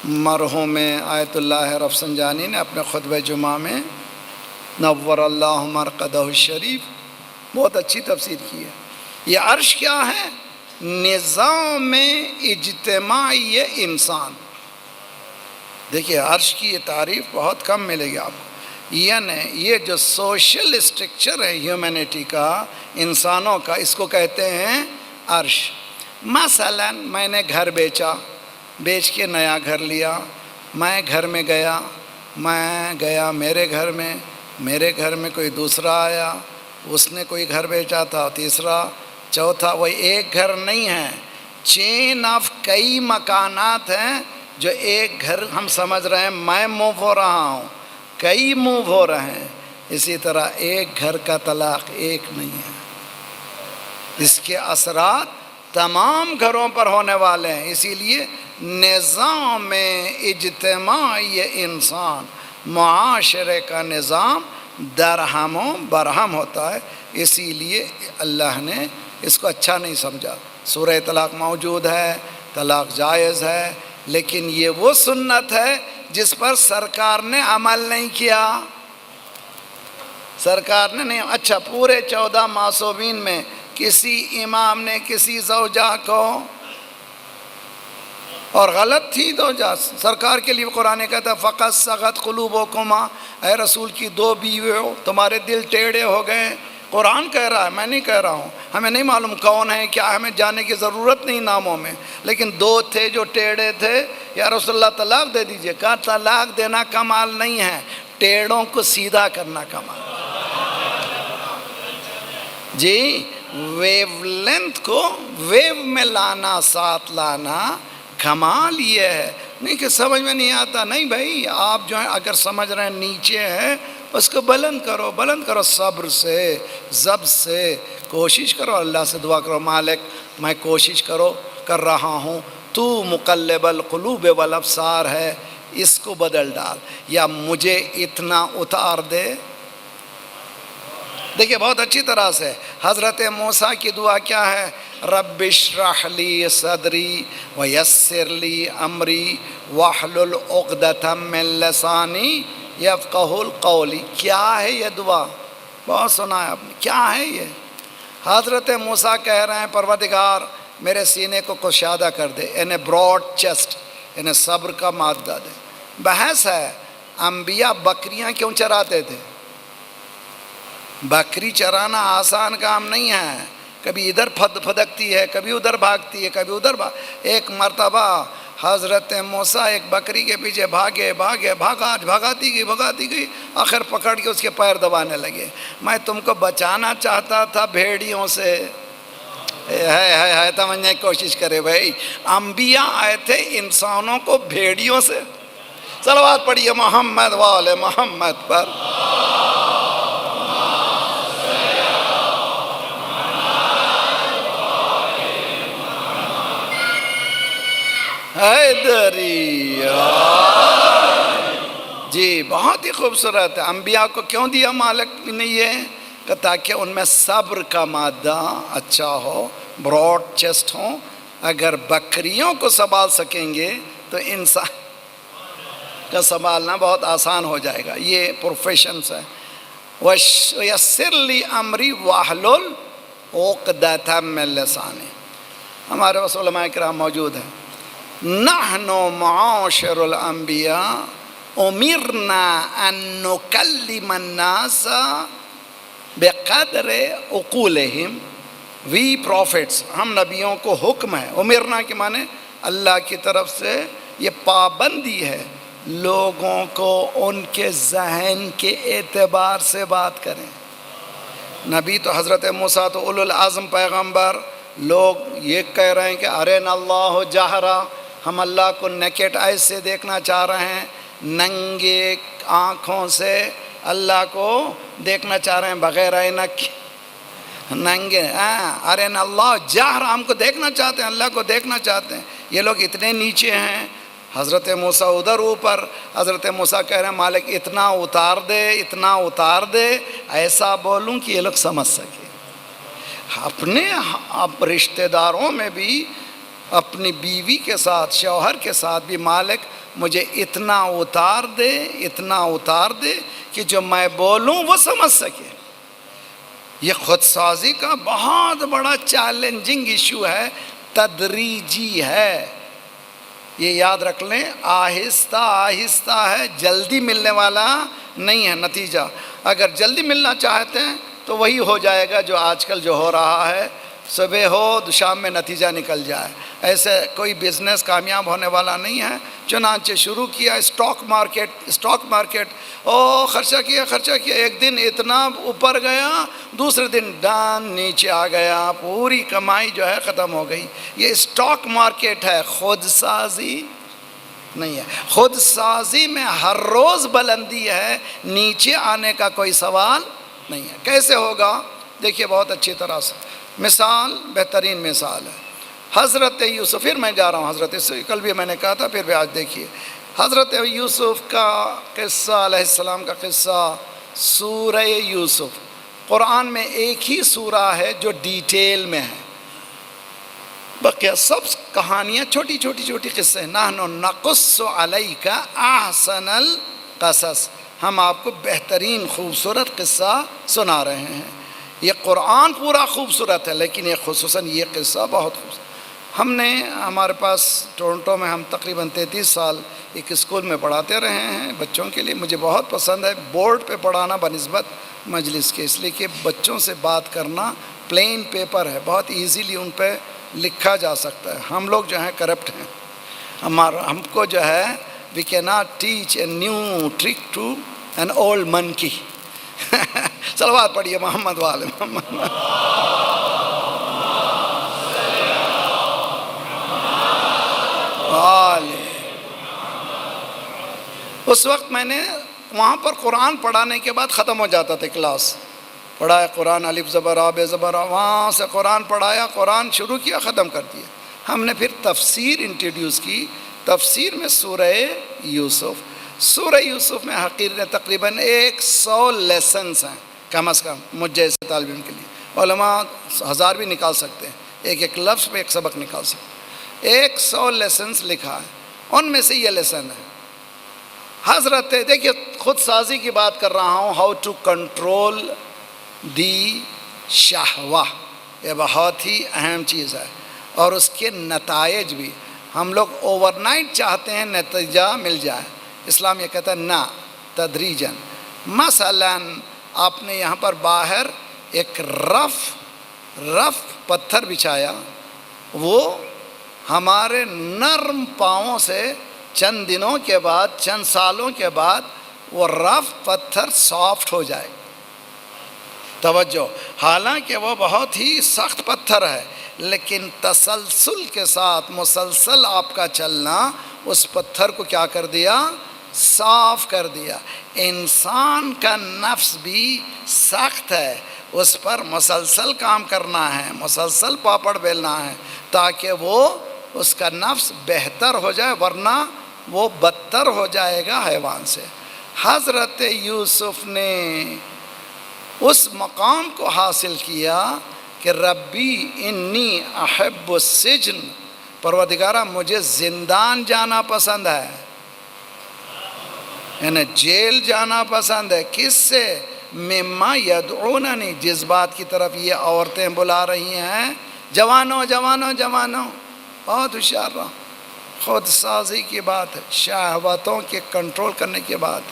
مرحوم آیت اللہ رفسنجانی نے اپنے خطبہ جمعہ میں، نور اللہ مرقدہ الشریف، بہت اچھی تفسیر کی ہے. یہ عرش کیا ہے؟ نظام اجتماعی انسان. دیکھیے عرش کی یہ تعریف بہت کم ملے گی آپ کو. یعنی یہ جو سوشل اسٹرکچر ہے ہیومینٹی کا، انسانوں کا، اس کو کہتے ہیں عرش. مثلا میں نے گھر بیچ کے نیا گھر لیا. میں گھر میں گیا میرے گھر میں کوئی دوسرا آیا، اس نے کوئی گھر بیچا تھا، تیسرا، چوتھا. وہی ایک گھر نہیں ہے، چین آف کئی مکانات ہیں جو ایک گھر ہم سمجھ رہے ہیں. میں موو ہو رہا ہوں، کئی موو ہو رہے ہیں. اسی طرح ایک گھر کا طلاق ایک نہیں ہے، اس کے اثرات تمام گھروں پر ہونے والے ہیں. اسی لیے نظام اجتماعی انسان، معاشرے کا نظام درہم و برہم ہوتا ہے. اسی لیے اللہ نے اس کو اچھا نہیں سمجھا. سورہ طلاق موجود ہے، طلاق جائز ہے، لیکن یہ وہ سنت ہے جس پر سرکار نے عمل نہیں کیا. سرکار نے نہیں. اچھا پورے 14 معصومین میں کسی امام نے کسی زوجہ کو، اور غلط تھی زوجہ، سرکار کے لیے قرآن کہتا ہے فقط سغت قلوبکما، اے رسول کی 2 بیویوں تمہارے دل ٹیڑھے ہو گئے. قرآن کہہ رہا ہے، میں نہیں کہہ رہا ہوں. ہمیں نہیں معلوم کون ہے کیا، ہمیں جاننے کی ضرورت نہیں ناموں میں، لیکن 2 تھے جو ٹیڑھے تھے. یا رسول اللہ طلاق دے دیجئے. کہا طلاق دینا کمال نہیں ہے، ٹیڑھوں کو سیدھا کرنا کمال. جی ویو لینتھ کو ویو میں لانا، ساتھ لانا، کمال یہ ہے. نہیں کہ سمجھ میں نہیں آتا. نہیں بھائی، آپ جو ہیں اگر سمجھ رہے ہیں نیچے ہیں، اس کو بلند کرو صبر سے، ضبط سے. کوشش کرو، اللہ سے دعا کرو، مالک میں کوشش کر رہا ہوں، تو مقلب القلوب والابصار ہے، اس کو بدل ڈال، یا مجھے اتنا اتار دے. دیکھیے بہت اچھی طرح سے حضرت موسیٰ کی دعا کیا ہے؟ رب اشرح لی صدری ویسر لی امری واحلل عقدۃ من لسانی یفقہوا القول. کیا ہے یہ دعا؟ بہت سنا ہے آپ نے. کیا ہے یہ؟ حضرت موسیٰ کہہ رہے ہیں پروردگار میرے سینے کو کشادہ کر دے، انہیں براڈ چیسٹ، انہیں صبر کا مادہ دے۔ بحث ہے انبیاء بکریاں کیوں چراتے تھے؟ بکری چرانا آسان کام نہیں ہے، کبھی ادھر پھدکتی ہے، کبھی ادھر بھاگتی ہے، کبھی ادھر ایک مرتبہ حضرت موسیٰ ایک بکری کے پیچھے بھاگے بھگاتی گئی، آخر پکڑ کے اس کے پیر دبانے لگے۔ میں تم کو بچانا چاہتا تھا بھیڑیوں سے۔ ہے سمجھنے کی کوشش کرے بھائی، انبیاء آئے تھے انسانوں کو بھیڑیوں سے۔ صلوات پڑھیے محمد والے محمد پر۔ جی بہت ہی خوبصورت ہے۔ انبیاء کو کیوں دیا مالک نے یہ کہ تاکہ ان میں صبر کا مادہ اچھا ہو، براڈ چیسٹ ہوں۔ اگر بکریوں کو سنبھال سکیں گے تو انسان کا سنبھالنا بہت آسان ہو جائے گا۔ یہ پروفیشنز ہے۔ وَيَسِّرْ لِي أَمْرِي وَاحْلُلْ عُقْدَةً مِّن لِّسَانِي۔ ہمارے پاس علماء کرام موجود ہیں۔ نحن معاشر الانبیاء امرنا ان نکلم الناس بقدر عقولہم۔ وی پروفٹس، ہم نبیوں کو حکم ہے، امرنا کے معنی اللہ کی طرف سے یہ پابندی ہے لوگوں کو ان کے ذہن کے اعتبار سے بات کریں۔ نبی تو حضرت موسیٰ تو اولو العزم پیغمبر، لوگ یہ کہہ رہے ہیں کہ ارین اللہ جہرا، ہم اللہ کو نیکڈ آئز سے دیکھنا چاہ رہے ہیں، ننگے آنکھوں سے اللہ کو دیکھنا چاہ رہے ہیں، بغیر عینک ننگے۔ ارین اللہ جہرا، ہم کو دیکھنا چاہتے ہیں، اللہ کو دیکھنا چاہتے ہیں۔ یہ لوگ اتنے نیچے ہیں، حضرت موسیٰ ادھر اوپر۔ حضرت موسیٰ کہہ رہے ہیں مالک اتنا اتار دے ایسا بولوں کہ یہ لوگ سمجھ سکے۔ اپنے رشتہ داروں میں بھی، اپنی بیوی کے ساتھ، شوہر کے ساتھ بھی مالک مجھے اتنا اتار دے کہ جو میں بولوں وہ سمجھ سکے۔ یہ خود سازی کا بہت بڑا چیلنجنگ ایشو ہے، تدریجی ہے۔ یہ یاد رکھ لیں، آہستہ آہستہ ہے، جلدی ملنے والا نہیں ہے نتیجہ۔ اگر جلدی ملنا چاہتے ہیں تو وہی ہو جائے گا جو آج کل جو ہو رہا ہے، صبح ہو شام میں نتیجہ نکل جائے۔ ایسے کوئی بزنس کامیاب ہونے والا نہیں ہے۔ چنانچہ شروع کیا اسٹاک مارکیٹ، خرچہ کیا، ایک دن اتنا اوپر گیا، دوسرے دن ڈان نیچے آ گیا، پوری کمائی جو ہے ختم ہو گئی۔ یہ اسٹاک مارکیٹ ہے، خود سازی نہیں ہے۔ خود سازی میں ہر روز بلندی ہے، نیچے آنے کا کوئی سوال نہیں ہے۔ کیسے ہوگا؟ دیکھیے بہت اچھی طرح سے مثال، بہترین مثال ہے حضرت یوسف۔ پھر میں جا رہا ہوں حضرت، کل بھی میں نے کہا تھا، پھر بھی آج دیکھیے حضرت یوسف کا قصہ، علیہ السلام کا قصہ، سورہ یوسف قرآن میں ایک ہی سورہ ہے جو ڈیٹیل میں ہے، بقیہ سب کہانیاں چھوٹی قصے ہیں۔ نحن نقص علیک احسن القصص، ہم آپ کو بہترین خوبصورت قصہ سنا رہے ہیں۔ یہ قرآن پورا خوبصورت ہے، لیکن یہ خصوصاً یہ قصہ بہت خوبصورت۔ ہمارے پاس ٹورنٹو میں ہم تقریباً 33 سال ایک اسکول میں پڑھاتے رہے ہیں بچوں کے لیے۔ مجھے بہت پسند ہے بورڈ پہ پڑھانا بنسبت مجلس کے، اس لیے کہ بچوں سے بات کرنا پلین پیپر ہے، بہت ایزیلی ان پہ لکھا جا سکتا ہے۔ ہم لوگ جو ہیں کرپٹ ہیں، ہم کو جو ہے وی کی not teach a new trick to an old monkey. صلوات پڑھیے محمد والے محمد۔ اس وقت میں نے وہاں پر قرآن پڑھانے کے بعد ختم ہو جاتا تھا کلاس، پڑھایا قرآن الف زبر آ بے زبر آ، وہاں سے قرآن پڑھایا، قرآن شروع کیا، ختم کر دیا۔ ہم نے پھر تفسیر انٹروڈیوس کی، تفسیر میں سورہ یوسف میں حقیر تقریباً 100 لیسنز ہیں کم از کم مجھ جیسے طالب علم کے لیے۔ علماء 1000 بھی نکال سکتے ہیں، ایک لفظ پہ ایک سبق نکال سکتے ہیں۔ 100 لیسنز لکھا ہے، ان میں سے یہ لیسن ہے حضرت، دیکھیے خود سازی کی بات کر رہا ہوں، ہاؤ ٹو کنٹرول دی شہوہ، یہ بہت ہی اہم چیز ہے، اور اس کے نتائج بھی ہم لوگ اوور نائٹ چاہتے ہیں نتیجہ مل جائے، اسلام یہ کہتا ہے نہ، تدریجاً۔ مثلا آپ نے یہاں پر باہر ایک رف پتھر بچھایا، وہ ہمارے نرم پاؤں سے چند دنوں کے بعد، چند سالوں کے بعد وہ رف پتھر سافٹ ہو جائے۔ توجہ، حالانکہ وہ بہت ہی سخت پتھر ہے، لیکن تسلسل کے ساتھ مسلسل آپ کا چلنا اس پتھر کو کیا کر دیا؟ صاف کر دیا۔ انسان کا نفس بھی سخت ہے، اس پر مسلسل کام کرنا ہے، مسلسل پاپڑ بیلنا ہے، تاکہ وہ اس کا نفس بہتر ہو جائے، ورنہ وہ بدتر ہو جائے گا حیوان سے۔ حضرت یوسف نے اس مقام کو حاصل کیا کہ ربی انی احب السجن، پروردگارہ مجھے زندان جانا پسند ہے، یعنی جیل جانا پسند ہے۔ کس سے؟ مما یدعوننی، جس بات کی طرف یہ عورتیں بلا رہی ہیں، جوانوں جوانوں جوانوں، بہت ہوشیار رہو، خود سازی کی بات ہے، شہوتوں کے کنٹرول کرنے کی بات۔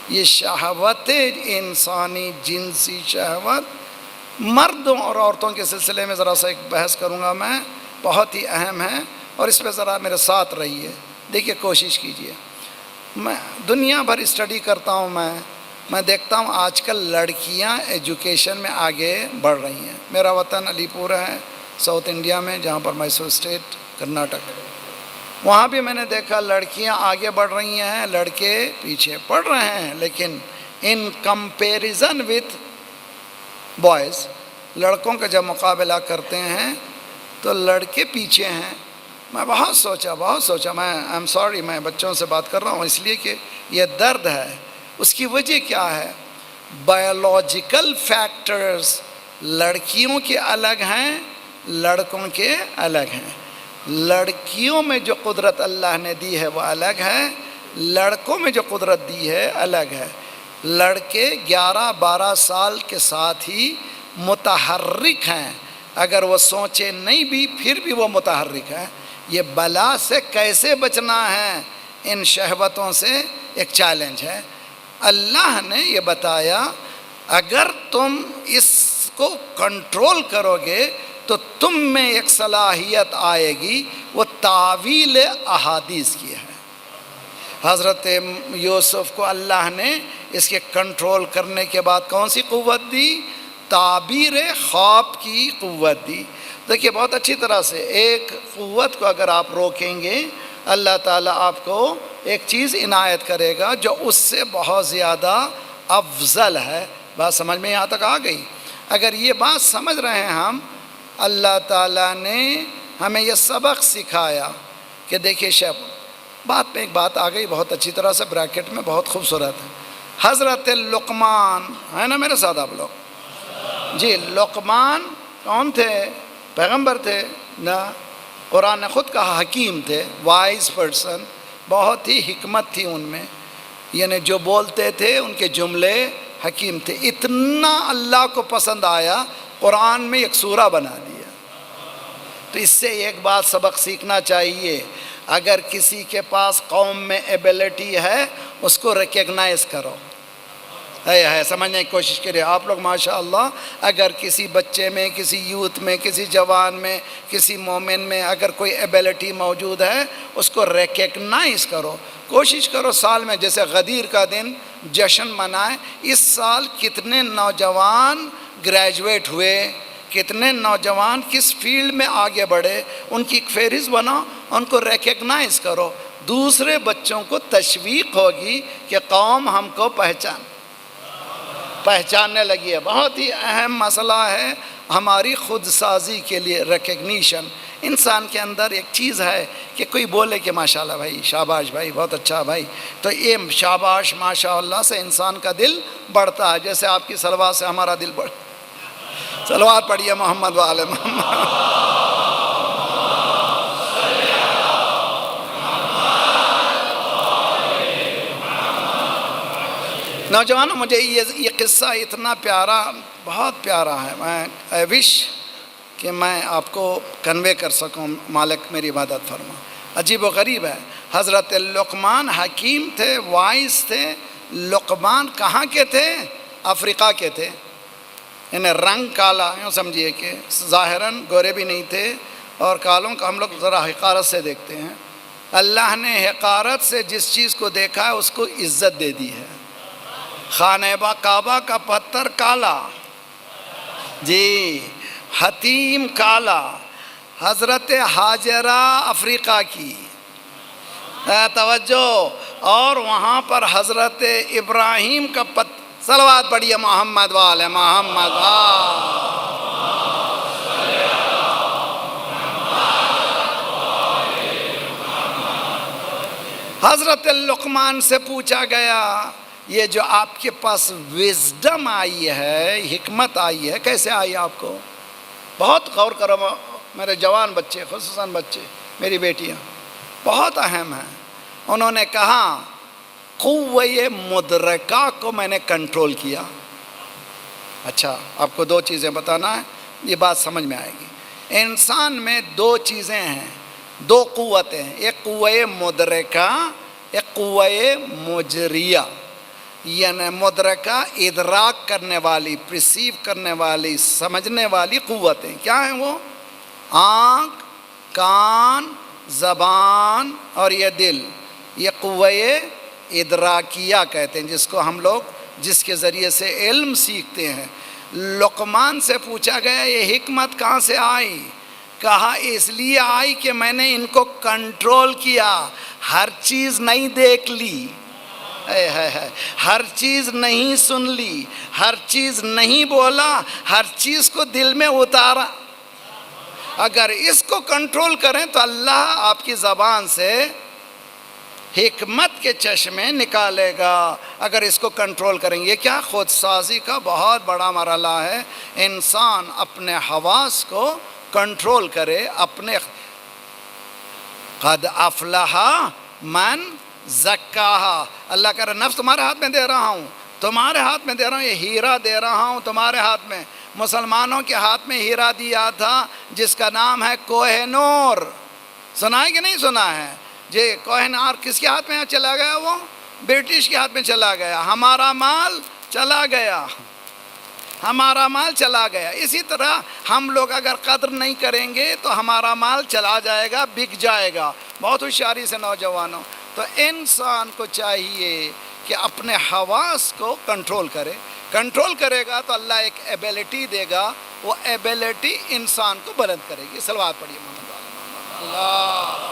یہ شہوت انسانی جنسی شہوت مردوں اور عورتوں کے سلسلے میں ذرا سا ایک بحث کروں گا میں، بہت ہی اہم ہے، اور اس پہ ذرا میرے ساتھ رہیے، دیکھیے کوشش کیجیے۔ میں دنیا بھر اسٹڈی کرتا ہوں، میں دیکھتا ہوں آج کل لڑکیاں ایجوکیشن میں آگے بڑھ رہی ہیں۔ میرا وطن علی پور ہے، ساؤتھ انڈیا میں، جہاں پر میسور اسٹیٹ، کرناٹک، وہاں بھی میں نے دیکھا لڑکیاں آگے بڑھ رہی ہیں، لڑکے پیچھے پڑھ رہے ہیں، لیکن ان کمپیریزن وتھ بوائز، لڑکوں کا جب مقابلہ کرتے ہیں تو لڑکے پیچھے ہیں۔ میں بہت سوچا، میں ایم سوری، میں بچوں سے بات کر رہا ہوں اس لیے کہ یہ درد ہے۔ اس کی وجہ کیا ہے؟ بایولوجیکل فیکٹرز لڑکیوں کے الگ ہیں، لڑکوں کے الگ ہیں۔ لڑکیوں میں جو قدرت اللہ نے دی ہے وہ الگ ہے، لڑکوں میں جو قدرت دی ہے الگ ہے۔ لڑکے 11-12 سال کے ساتھ ہی متحرک ہیں، اگر وہ سوچے نہیں بھی پھر بھی وہ متحرک ہیں۔ یہ بلا سے کیسے بچنا ہے؟ ان شہوتوں سے ایک چیلنج ہے۔ اللہ نے یہ بتایا اگر تم اس کو کنٹرول کرو گے تو تم میں ایک صلاحیت آئے گی، وہ تعویل احادیث کی ہے۔ حضرت یوسف کو اللہ نے اس کے کنٹرول کرنے کے بعد کون سی قوت دی؟ تعبیر خواب کی قوت دی۔ دیکھیے بہت اچھی طرح سے ایک قوت کو اگر آپ روکیں گے، اللہ تعالیٰ آپ کو ایک چیز عنایت کرے گا جو اس سے بہت زیادہ افضل ہے۔ بات سمجھ میں یہاں تک آ گئی؟ اگر یہ بات سمجھ رہے ہیں ہم، اللہ تعالیٰ نے ہمیں یہ سبق سکھایا کہ دیکھیے بات میں ایک بات آ گئی بہت اچھی طرح سے بریکٹ میں، بہت خوبصورت ہے۔ حضرت لقمان ہے نا میرے ساتھ آپ لوگ؟ جی، لقمان کون تھے؟ پیغمبر تھے نا، قرآن نے خود کہا حکیم تھے، وائز پرسن، بہت ہی حکمت تھی ان میں، یعنی جو بولتے تھے ان کے جملے حکیم تھے۔ اتنا اللہ کو پسند آیا، قرآن میں ایک سورہ بنا دیا۔ تو اس سے ایک بات سبق سیکھنا چاہیے، اگر کسی کے پاس قوم میں ایبلٹی ہے اس کو ریکگنائز کرو، ہے سمجھنے کی کوشش کریں۔ آپ لوگ ماشاءاللہ اگر کسی بچے میں، کسی یوتھ میں، کسی جوان میں، کسی مومن میں اگر کوئی ایبلٹی موجود ہے اس کو ریکگنائز کرو، کوشش کرو سال میں جیسے غدیر کا دن جشن منائے۔ اس سال کتنے نوجوان گریجویٹ ہوئے، کتنے نوجوان کس فیلڈ میں آگے بڑھے، ان کی ایک فہرست بناؤ، ان کو ریکگنائز کرو، دوسرے بچوں کو تشویق ہوگی کہ قوم ہم کو پہچاننے لگی ہے۔ بہت ہی اہم مسئلہ ہے ہماری خود سازی کے لیے ریکگنیشن۔ انسان کے اندر ایک چیز ہے کہ کوئی بولے کہ ماشاءاللہ بھائی، شاباش بھائی، بہت اچھا بھائی، تو یہ شاباش ماشاءاللہ سے انسان کا دل بڑھتا ہے، جیسے آپ کی صلوات سے ہمارا دل بڑھ۔ صلوات پڑھیے محمد و آل محمد۔ نوجوانوں، مجھے یہ قصہ اتنا پیارا، بہت پیارا ہے۔ میں آئی وش کہ میں آپ کو کنوے کر سکوں، مالک میری عبادت فرما۔ عجیب و غریب ہے، حضرت لقمان حکیم تھے، وائس تھے۔ لقمان کہاں کے تھے؟ افریقہ کے تھے، انہیں رنگ کالا، یوں سمجھیے کہ ظاہراً گورے بھی نہیں تھے، اور کالوں کا ہم لوگ ذرا حقارت سے دیکھتے ہیں۔ اللہ نے حقارت سے جس چیز کو دیکھا ہے اس کو عزت دے دی ہے۔ خانہ کعبہ کا پتھر کالا، جی، حتیم کالا، حضرت حاجرہ افریقہ کی، توجہ، اور وہاں پر حضرت ابراہیم کا صلوات پڑھیے محمد والے محمد حضرت لقمان سے پوچھا گیا یہ جو آپ کے پاس وزڈم آئی ہے، حکمت آئی ہے، کیسے آئی آپ کو؟ بہت غور کرو میرے جوان بچے، خصوصاً بچے، میری بیٹیاں بہت اہم ہیں۔ انہوں نے کہا قوہ مدرکہ کو میں نے کنٹرول کیا۔ اچھا، آپ کو دو چیزیں بتانا ہے، یہ بات سمجھ میں آئے گی۔ انسان میں دو چیزیں ہیں، دو قوتیں ہیں، ایک قوہ مدرکہ، ایک قوہ مجریہ۔ یعنی مدرکہ ادراک کرنے والی، پرسیو کرنے والی، سمجھنے والی قوتیں کیا ہیں؟ وہ آنکھ، کان، زبان اور یہ دل، یہ قوہ ادراکیہ کہتے ہیں، جس کو ہم لوگ جس کے ذریعے سے علم سیکھتے ہیں۔ لقمان سے پوچھا گیا یہ حکمت کہاں سے آئی؟ کہا اس لیے آئی کہ میں نے ان کو کنٹرول کیا، ہر چیز نہیں دیکھ لی، ہر چیز نہیں سن لی، ہر چیز نہیں بولا، ہر چیز کو دل میں اتارا۔ اگر اس کو کنٹرول کریں تو اللہ آپ کی زبان سے حکمت کے چشمے نکالے گا، اگر اس کو کنٹرول کریں گے۔ کیا خود سازی کا بہت بڑا مرحلہ ہے، انسان اپنے حواس کو کنٹرول کرے، اپنے قد افلح من زکاہا، اللہ کہہ رہا نفس تمہارے ہاتھ میں دے رہا ہوں، تمہارے ہاتھ میں دے رہا ہوں، یہ ہیرا دے رہا ہوں تمہارے ہاتھ میں۔ مسلمانوں کے ہاتھ میں ہیرا دیا تھا جس کا نام ہے کوہ نور، سنا ہے کہ نہیں سنا ہے؟ جی، کوہ نور کس کے ہاتھ میں چلا گیا؟ وہ برٹش کے ہاتھ میں چلا گیا، ہمارا مال چلا گیا، ہمارا مال چلا گیا۔ اسی طرح ہم لوگ اگر قدر نہیں کریں گے تو ہمارا مال چلا جائے گا، بک جائے گا۔ بہت ہوشیاری سے نوجوانوں، تو انسان کو چاہیے کہ اپنے حواس کو کنٹرول کرے، کنٹرول کرے گا تو اللہ ایک ایبیلٹی دے گا، وہ ایبیلٹی انسان کو بلند کرے گی۔ صلوات پڑھیے محمد اللہ۔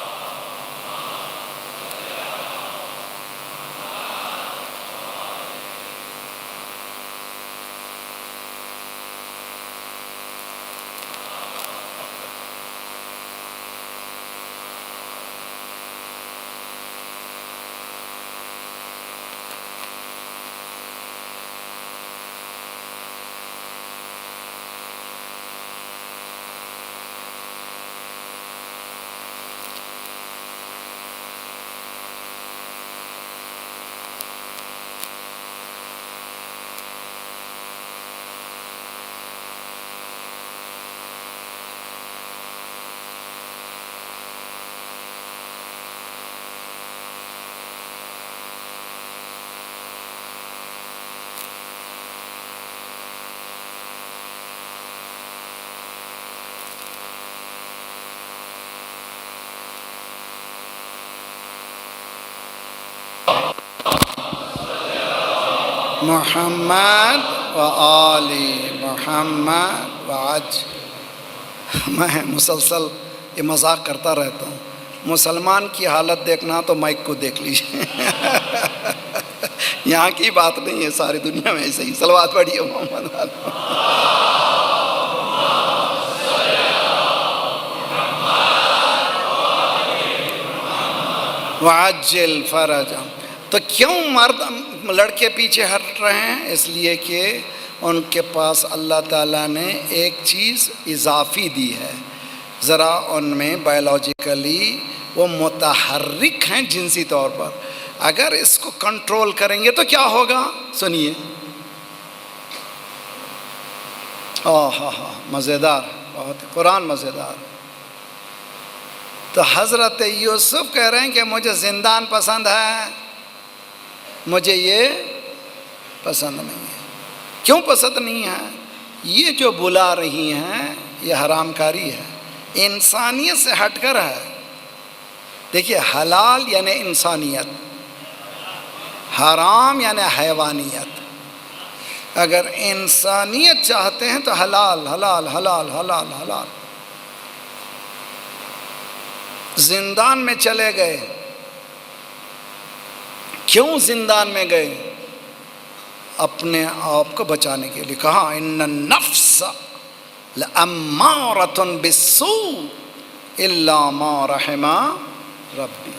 محمد و آل محمد و میں مسلسل یہ مذاق کرتا رہتا ہوں، مسلمان کی حالت دیکھنا تو مائک کو دیکھ لیجیے یہاں کی بات نہیں ہے، ساری دنیا میں ایسے ہی۔ صلوات پڑھیے محمد والے۔ وعجل فرجا۔ تو کیوں مرد لڑکے پیچھے ہٹ رہے ہیں؟ اس لیے کہ ان کے پاس اللہ تعالیٰ نے ایک چیز اضافی دی ہے، ذرا ان میں بایولوجیکلی وہ متحرک ہیں جنسی طور پر، اگر اس کو کنٹرول کریں گے تو کیا ہوگا؟ سنیے، مزیدار، بہت قرآن مزیدار. تو حضرت یوسف کہہ رہے ہیں کہ مجھے زندان پسند ہے، مجھے یہ پسند نہیں ہے. کیوں پسند نہیں ہے؟ یہ جو بلا رہی ہیں یہ حرام کاری ہے، انسانیت سے ہٹ کر ہے. دیکھیے حلال یعنی انسانیت، حرام یعنی حیوانیت. اگر انسانیت چاہتے ہیں تو حلال حلال حلال حلال حلال. زندان میں چلے گئے، کیوں زندان میں گئے؟ اپنے آپ کو بچانے کے لیے. کہا ان النفس لامارۃ بالسوء الا ما رحم ربی.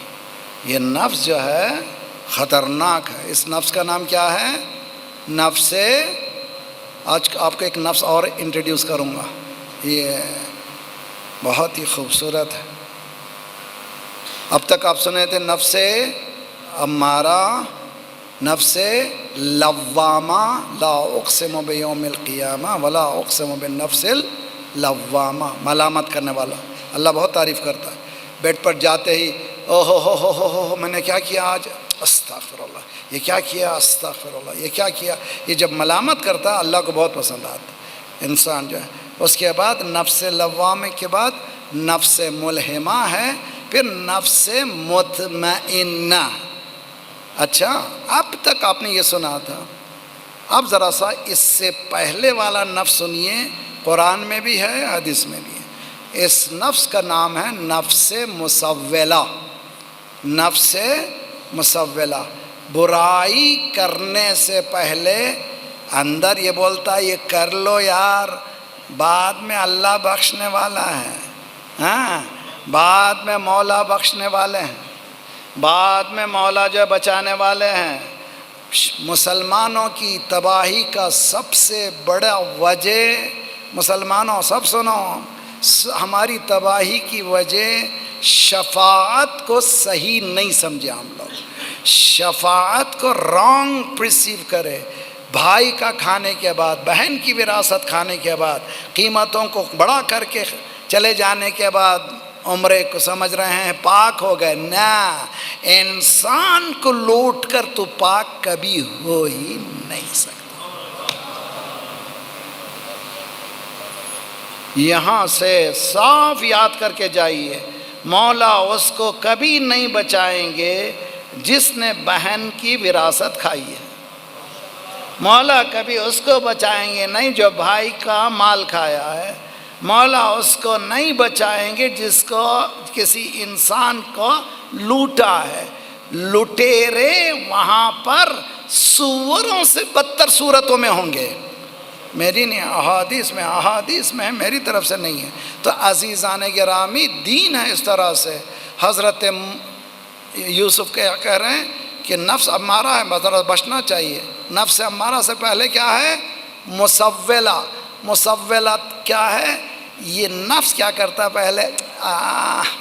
یہ نفس جو ہے خطرناک ہے. اس نفس کا نام کیا ہے؟ نفس. آج آپ کو ایک نفس اور انٹروڈیوس کروں گا، یہ بہت ہی خوبصورت ہے. اب تک آپ سنے تھے نفس امارہ، نفس لوامہ، لا اقسم بیوم القیامہ ولا اقسم بالنفس اللوامہ، ملامت کرنے والا. اللہ بہت تعریف کرتا ہے. بیڈ پر جاتے ہی او ہو میں نے کیا کیا آج، استغفر اللہ، یہ کیا کیا، استغفر اللہ، یہ کیا کیا. یہ جب ملامت کرتا ہے اللہ کو بہت پسند آتا انسان جو ہے. اس کے بعد نفس لوامہ کے بعد نفس ملہمہ ہے، پھر نفس مطمئنہ. اچھا اب تک آپ نے یہ سنا تھا، اب ذرا سا اس سے پہلے والا نفس سنیے. قرآن میں بھی ہے، حدیث میں بھی ہے. اس نفس کا نام ہے نفس مسولہ. نفس مسولہ برائی کرنے سے پہلے اندر یہ بولتا ہے یہ کر لو یار، بعد میں اللہ بخشنے والا ہے. ہاں بعد میں مولا بخشنے والے ہیں، بعد میں مولا جو بچانے والے ہیں. مسلمانوں کی تباہی کا سب سے بڑا وجہ، مسلمانوں سب سنو، ہماری تباہی کی وجہ شفاعت کو صحیح نہیں سمجھے ہم لوگ. شفاعت کو رانگ پرسیو کرے. بھائی کا کھانے کے بعد، بہن کی وراثت کھانے کے بعد، قیمتوں کو بڑا کر کے چلے جانے کے بعد عمرے کو سمجھ رہے ہیں پاک ہو گئے. نہ، انسان کو لوٹ کر تو پاک کبھی ہو ہی نہیں سکتا. یہاں سے صاف یاد کر کے جائیے، مولا اس کو کبھی نہیں بچائیں گے جس نے بہن کی وراثت کھائی ہے. مولا کبھی اس کو بچائیں گے نہیں جو بھائی کا مال کھایا ہے. مولا اس کو نہیں بچائیں گے جس کو کسی انسان کو لوٹا ہے. لٹیرے وہاں پر سوروں سے بدتر صورتوں میں ہوں گے. میری نہیں، احادیث میں ہے، میری طرف سے نہیں ہے. تو عزیزان گرامی، دین ہے اس طرح سے. حضرت یوسف کہہ رہے ہیں کہ نفس امارہ ہے، مطلب بچنا چاہیے. نفس امارہ سے پہلے کیا ہے؟ مسولہ. مسولہ کیا ہے؟ یہ نفس کیا کرتا ہے پہلے؟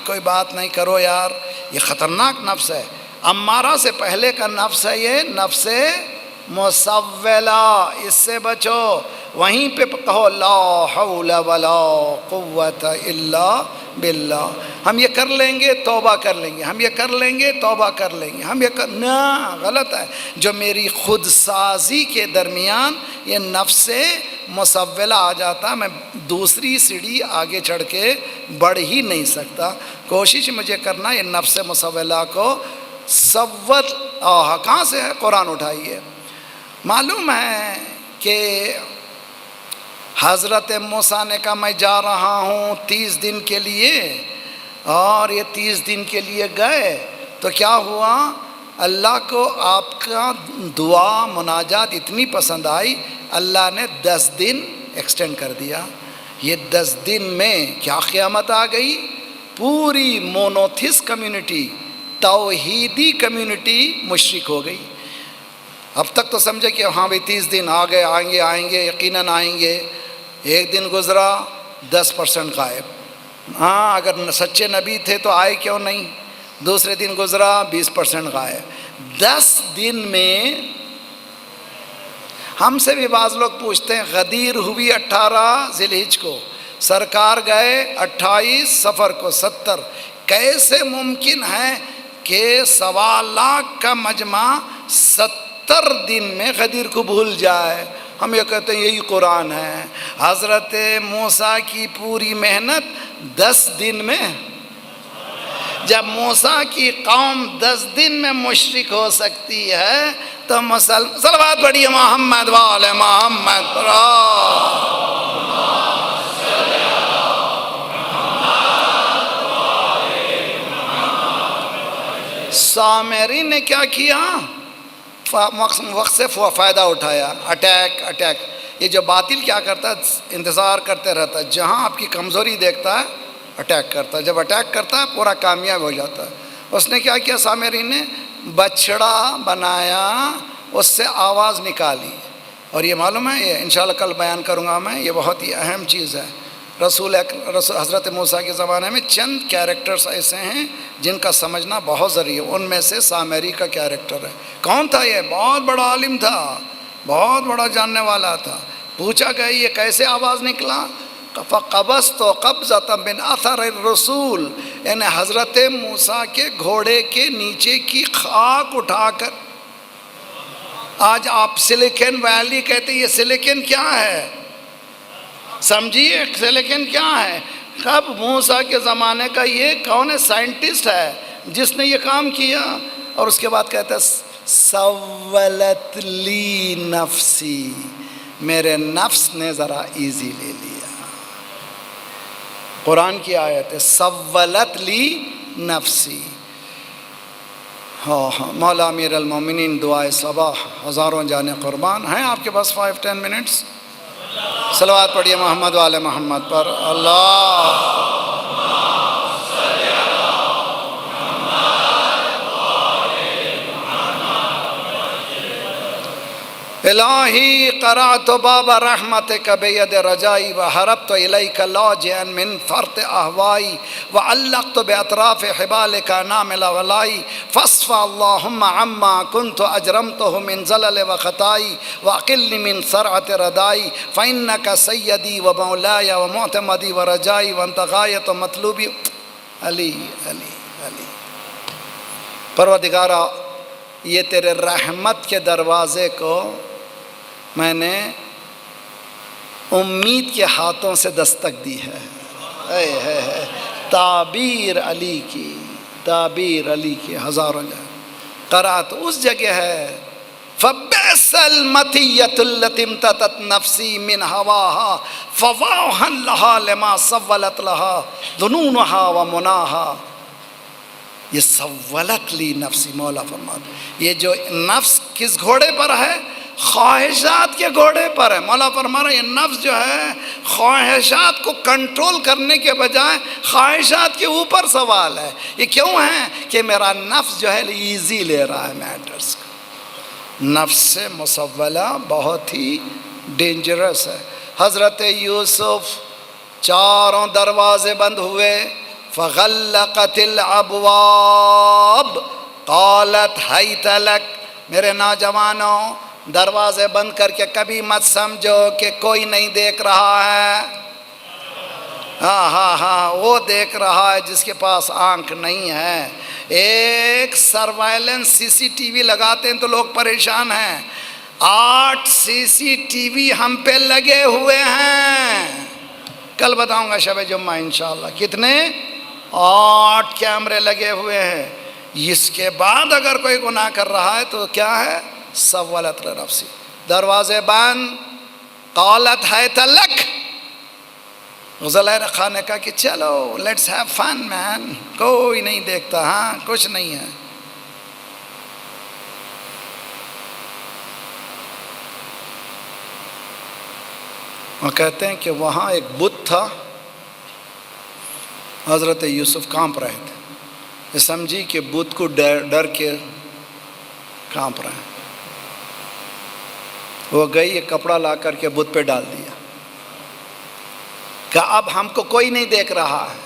کوئی بات نہیں کرو یار، یہ خطرناک نفس ہے. امارہ سے پہلے کا نفس ہے یہ نفس مسولہ. اس سے بچو. وہیں پہ کہو لا حول ولا قوت الا باللہ. ہم یہ کر لیں گے توبہ کر لیں گے، ہم یہ کر لیں گے توبہ کر لیں گے، ہم یہ نہ، غلط ہے. جو میری خود سازی کے درمیان یہ نفس مسولہ آ جاتا، میں دوسری سیڑھی آگے چڑھ کے بڑھ ہی نہیں سکتا. کوشش مجھے کرنا یہ نفس مسولہ کو صوت. کہاں سے ہے؟ قرآن اٹھائیے. معلوم ہے کہ حضرت موسیٰ نے کہا میں جا رہا ہوں 30 دن کے لیے، اور یہ 30 دن کے لیے گئے تو کیا ہوا؟ اللہ کو آپ کا دعا مناجات اتنی پسند آئی، اللہ نے 10 دن ایکسٹینڈ کر دیا. یہ 10 دن میں کیا قیامت آ گئی؟ پوری مونوتھیس کمیونٹی، توحیدی کمیونٹی مشرک ہو گئی. اب تک تو سمجھے کہ ہاں بھئی 30 دن آ گئے، آئیں گے یقیناً آئیں گے. ایک دن گزرا 10% غائب. ہاں اگر سچے نبی تھے تو آئے کیوں نہیں؟ دوسرے دن گزرا 20% غائب. 10 دن میں ہم سے بھی بعض لوگ پوچھتے ہیں غدیر ہوئی 18 ذی الحجہ کو، سرکار گئے 28 سفر کو 70. کیسے ممکن ہے کہ 1.25 لاکھ کا مجمع 70 دن میں غدیر کو بھول جائے؟ ہم یہ کہتے ہیں یہی قرآن ہے. حضرت موسیٰ کی پوری محنت 10 دن میں. جب موسیٰ کی قوم 10 دن میں مشرک ہو سکتی ہے تو صلوات پڑھیے محمد وآل محمد پر. سامری نے کیا کیا؟ وقت سے فائدہ اٹھایا. اٹیک. یہ جو باطل کیا کرتا ہے؟ انتظار کرتے رہتا ہے. جہاں آپ کی کمزوری دیکھتا ہے اٹیک کرتا ہے. جب اٹیک کرتا ہے پورا کامیاب ہو جاتا ہے. اس نے کیا کیا؟ سامری نے بچڑا بنایا، اس سے آواز نکالی. اور یہ معلوم ہے، یہ انشاءاللہ کل بیان کروں گا میں، یہ بہت ہی اہم چیز ہے. رسول حضرت موسیٰ کے زمانے میں چند کیریکٹرز ایسے ہیں جن کا سمجھنا بہت ضروری ہے. ان میں سے سامری کا کیریکٹر ہے. کون تھا یہ؟ بہت بڑا عالم تھا، بہت بڑا جاننے والا تھا. پوچھا کہ یہ کیسے آواز نکلا؟ فَقَبَضْتُ قَبْضَةً مِّنْ أَثَرِ الرَّسُولِ، یعنی حضرت موسیٰ کے گھوڑے کے نیچے کی خاک اٹھا کر. آج آپ سلیکن ویلی کہتے ہیں، یہ سلیکن کیا ہے؟ سمجھیے سلیکن کیا ہے؟ کب موسیٰ کے زمانے کا یہ کون ہے؟ سائنٹسٹ ہے جس نے یہ کام کیا. اور اس کے بعد کہتا ہے سولت لی نفسی، میرے نفس نے ذرا ایزی لے لیا. قرآن کی آیت ہے سولت لی نفسی. ہاں مولا امیر المومنین دعائے صباح، ہزاروں جانے قربان. ہیں آپ کے پاس 5-10 منٹس؟ صلوات پڑھیے محمد والے محمد پر. اللہ الہی قرأت باب رحمتک بید رجائی وحربت الیک لاجئا من فرط احوائی وعلقت باطراف حبالک نامل ولائی فاصفى اللہم عما كنت اجرمته من زلل وخطائی واقلنی من سرعت ردائی فإنک سیدی ومولائی ومعتمدی ورجائی وانت غایت مطلوبی. علی علی علی. پروردگارہ، یہ تیرے رحمت کے دروازے کو میں نے امید کے ہاتھوں سے دستک دی ہے. تعبیر علی کی، تعبیر علی کی ہزاروں جگہ. قرأت اس جگہ ہے فَبِئْسَ الْمَطِيَّةُ الَّتِي امْتَطَتْ نَفْسِي مِنْ هَوَاهَا فَوَاحًا لَهَا لِمَا سَوَّلَتْ لَهَا ذُنُونُهَا وَمُنَاهَا. یہ سولت لی نفسی، مولا فرماتے یہ جو نفس کس گھوڑے پر ہے؟ خواہشات کے گھوڑے پر ہے. مولا فرما رہا ہے یہ نفس جو ہے خواہشات کو کنٹرول کرنے کے بجائے خواہشات کے اوپر سوال ہے. یہ کیوں ہے؟ کہ میرا نفس جو ہے ایزی لے رہا ہے میٹرز کو. نفس مسولہ بہت ہی ڈینجرس ہے. حضرت یوسف چاروں دروازے بند ہوئے. فغلقت الابواب قالت حیت لک. میرے نوجوانوں، دروازے بند کر کے کبھی مت سمجھو کہ کوئی نہیں دیکھ رہا ہے. ہاں وہ دیکھ رہا ہے جس کے پاس آنکھ نہیں ہے. ایک سروائلنس CCTV لگاتے ہیں تو لوگ پریشان ہیں. 8 CCTV ہم پہ لگے ہوئے ہیں. کل بتاؤں گا شب جمعہ انشاءاللہ. کتنے؟ 8 کیمرے لگے ہوئے ہیں. اس کے بعد اگر کوئی گناہ کر رہا ہے تو کیا ہے؟ سولت لنفسی. دروازے بند. قالت حیت لک. زلیخا خان نے کہا کہ چلو لیٹس ہیو فن مین، کوئی نہیں دیکھتا، ہاں کچھ نہیں ہے. وہ کہتے ہیں کہ وہاں ایک بت تھا. حضرت یوسف کانپ رہے تھے. یہ سمجھی کہ بت کو ڈر کے کانپ رہے ہیں. وہ گئی، ایک کپڑا لا کر کے بت پہ ڈال دیا کہ اب ہم کو کوئی نہیں دیکھ رہا ہے.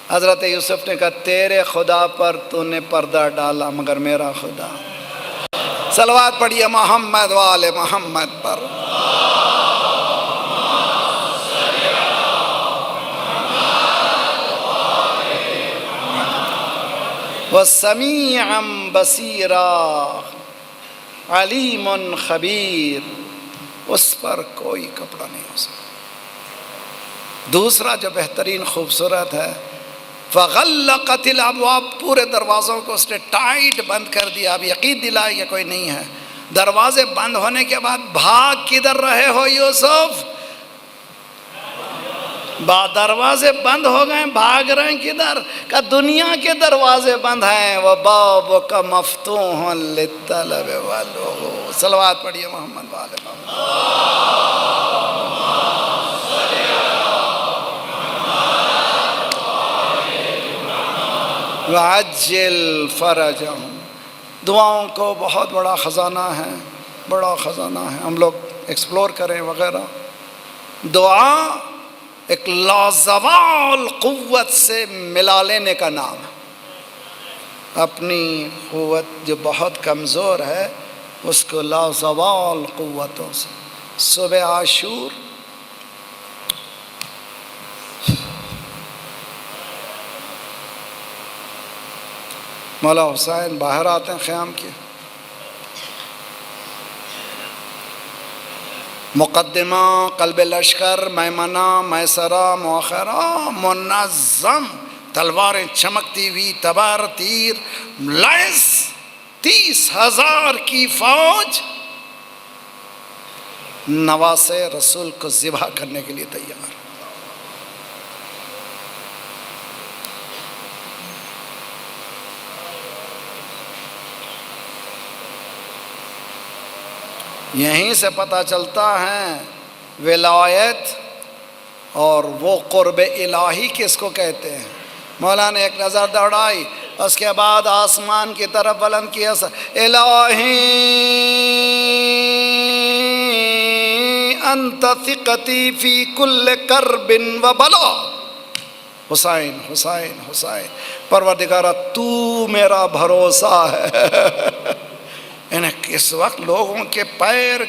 حضرت یوسف نے کہا تیرے خدا پر تو نے پردہ ڈالا مگر میرا خدا. صلوات پڑھیے محمد وآل محمد پر. وسمیعا بصیرا علیم خبیر، اس پر کوئی کپڑا نہیں ہو سکتا۔ دوسرا جو بہترین خوبصورت ہے، فغلقت الابواب، پورے دروازوں کو اس نے ٹائٹ بند کر دیا۔ اب یقین دلائے کہ کوئی نہیں ہے۔ دروازے بند ہونے کے بعد بھاگ کدھر رہے ہو یوسف؟ دروازے بند ہو گئے، بھاگ رہے ہیں کدھر؟ کہ دنیا کے دروازے بند ہیں۔ وَبَابُكَ مَفْتُوحٌ لِلطَّلَبِ وَالْوُغُوصِ۔ صلوات پڑھیے محمد وآل محمد۔ وَعَجِّلْ فَرَجَهُمْ۔ دعاؤں کو بہت بڑا خزانہ ہے، بڑا خزانہ ہے، ہم لوگ ایکسپلور کریں وغیرہ۔ دعا ایک لازوال قوت سے ملا لینے کا نام ہے۔ اپنی قوت جو بہت کمزور ہے اس کو لازوال قوتوں سے۔ صبح عاشور مولا حسین باہر آتے ہیں خیام کے، مقدمہ، قلب لشکر، میمنہ، میسرہ، مؤخرہ، منظم، تلواریں چمکتی ہوئی، تبار، تیر، لیس، 30,000 کی فوج نواسے رسول کو ذبح کرنے کے لیے تیار۔ یہیں سے پتہ چلتا ہے ولایت اور وہ قرب الہی کس کو کہتے ہیں۔ مولا نے ایک نظر دوڑائی، اس کے بعد آسمان کی طرف بلند کیا، الہی انت ثقتی فی کل کرب و بلا۔ حسین حسین حسین، پروردگارہ تو میرا بھروسہ ہے۔ اس وقت لوگوں کے پیر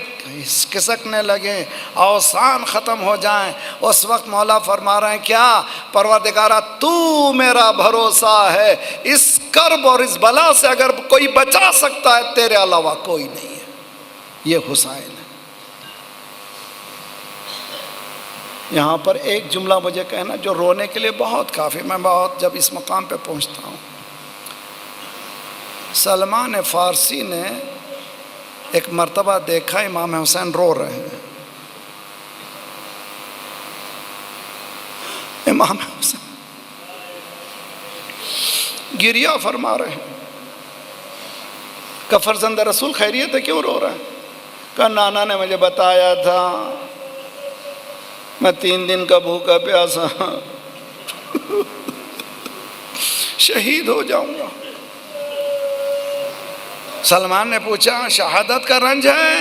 کھسکنے لگیں، اوسان ختم ہو جائیں، اس وقت مولا فرما رہے ہیں کیا؟ پروردگارہ تو میرا بھروسہ ہے، اس کرب اور اس بلا سے اگر کوئی بچا سکتا ہے تیرے علاوہ کوئی نہیں ہے۔ یہ حسین ہے۔ یہاں پر ایک جملہ مجھے کہنا جو رونے کے لیے بہت کافی، میں بہت جب اس مقام پہ پہنچتا ہوں، سلمان فارسی نے ایک مرتبہ دیکھا امام حسین رو رہے ہیں۔ امام حسین گریہ فرما رہے ہیں کہ فرزند رسول خیریت ہے، کیوں رو رہے ہیں؟ کہ نانا نے مجھے بتایا تھا میں 3 دن کا بھوکا پیاسا شہید ہو جاؤں گا۔ سلمان نے پوچھا شہادت کا رنج ہے؟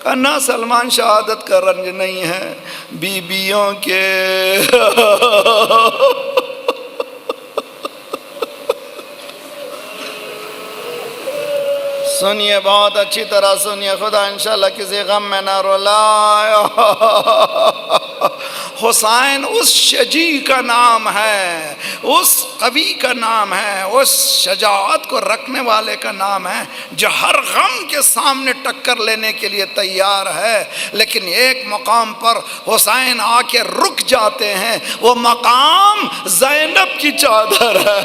کہا نہ سلمان، شہادت کا رنج نہیں ہے، بیویوں کے سنیے، بہت اچھی طرح سنیے، خدا انشاءاللہ کسی غم میں نہ رلائے۔ حسین اس شجیع کا نام ہے، اس قوی کا نام ہے، اس شجاعت کو رکھنے والے کا نام ہے جو ہر غم کے سامنے ٹکر لینے کے لیے تیار ہے۔ لیکن ایک مقام پر حسین آ کے رک جاتے ہیں، وہ مقام زینب کی چادر ہے۔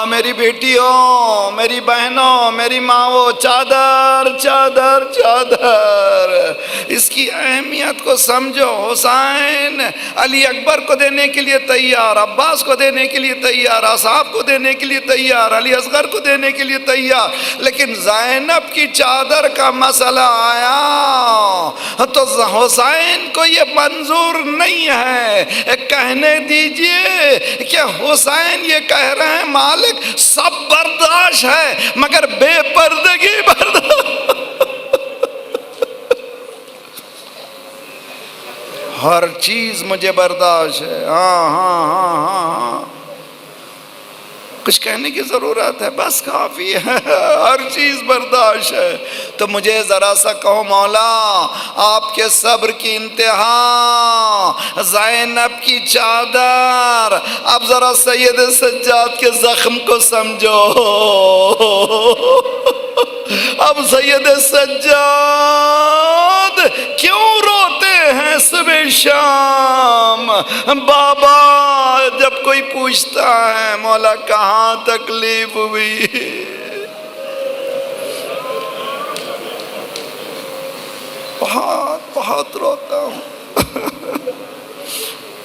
میری بیٹیوں، میری بہنوں، میری ماں، چادر چادر چادر، اس کی اہمیت کو سمجھو۔ حسین علی اکبر کو دینے کے لیے تیار، عباس کو دینے کے لیے تیار، اصحاب کو دینے کے لیے تیار، علی اصغر کو دینے کے لیے تیار، لیکن زینب کی چادر کا مسئلہ آیا تو حسین کو یہ منظور نہیں ہے۔ کہنے دیجئے کہ حسین یہ کہہ رہے ہیں مالک سب برداشت ہے مگر بے پردگی برداشت۔ ہر چیز مجھے برداشت ہے، ہاں ہاں ہاں ہاں ہاں، کچھ کہنے کی ضرورت ہے؟ بس کافی ہے، ہر چیز برداشت ہے۔ تو مجھے ذرا سا کہو مولا، آپ کے صبر کی انتہا زینب کی چادر، اب ذرا سید سجاد کے زخم کو سمجھو۔ اب سید سجاد کیوں روتے ہیں صبح شام؟ بابا جب کوئی پوچھتا ہے مولا کہاں تکلیف ہوئی، بہت روتا ہوں۔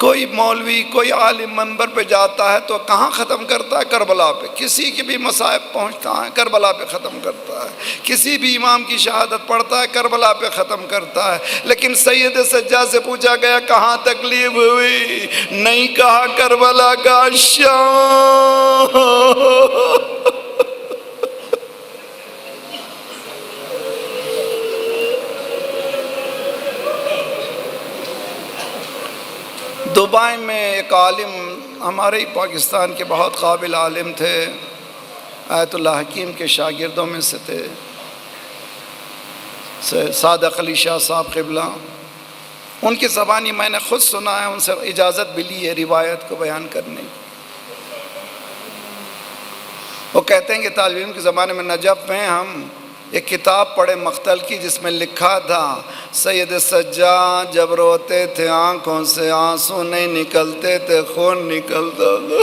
کوئی مولوی، کوئی عالم منبر پہ جاتا ہے تو کہاں ختم کرتا ہے؟ کربلا پہ۔ کسی کی بھی مصائب پہنچتا ہے کربلا پہ ختم کرتا ہے، کسی بھی امام کی شہادت پڑھتا ہے کربلا پہ ختم کرتا ہے۔ لیکن سید سجاد سے پوچھا گیا کہاں تکلیف ہوئی، نہیں کہا کربلا کا شام۔ دبئی میں ایک عالم، ہمارے ہی پاکستان کے بہت قابل عالم تھے، آیت اللہ حکیم کے شاگردوں میں سے تھے، صادق علی شاہ صاحب قبلہ۔ ان کی زبانی میں نے خود سنا ہے، ان سے اجازت بھی لی ہے روایت کو بیان کرنے کی۔ وہ کہتے ہیں کہ طالب علم کے زمانے میں نجف میں ہم ایک کتاب پڑھے مقتل کی، جس میں لکھا تھا سید سجاد جب روتے تھے آنکھوں سے آنسو نہیں نکلتے تھے، خون نکلتا تھا۔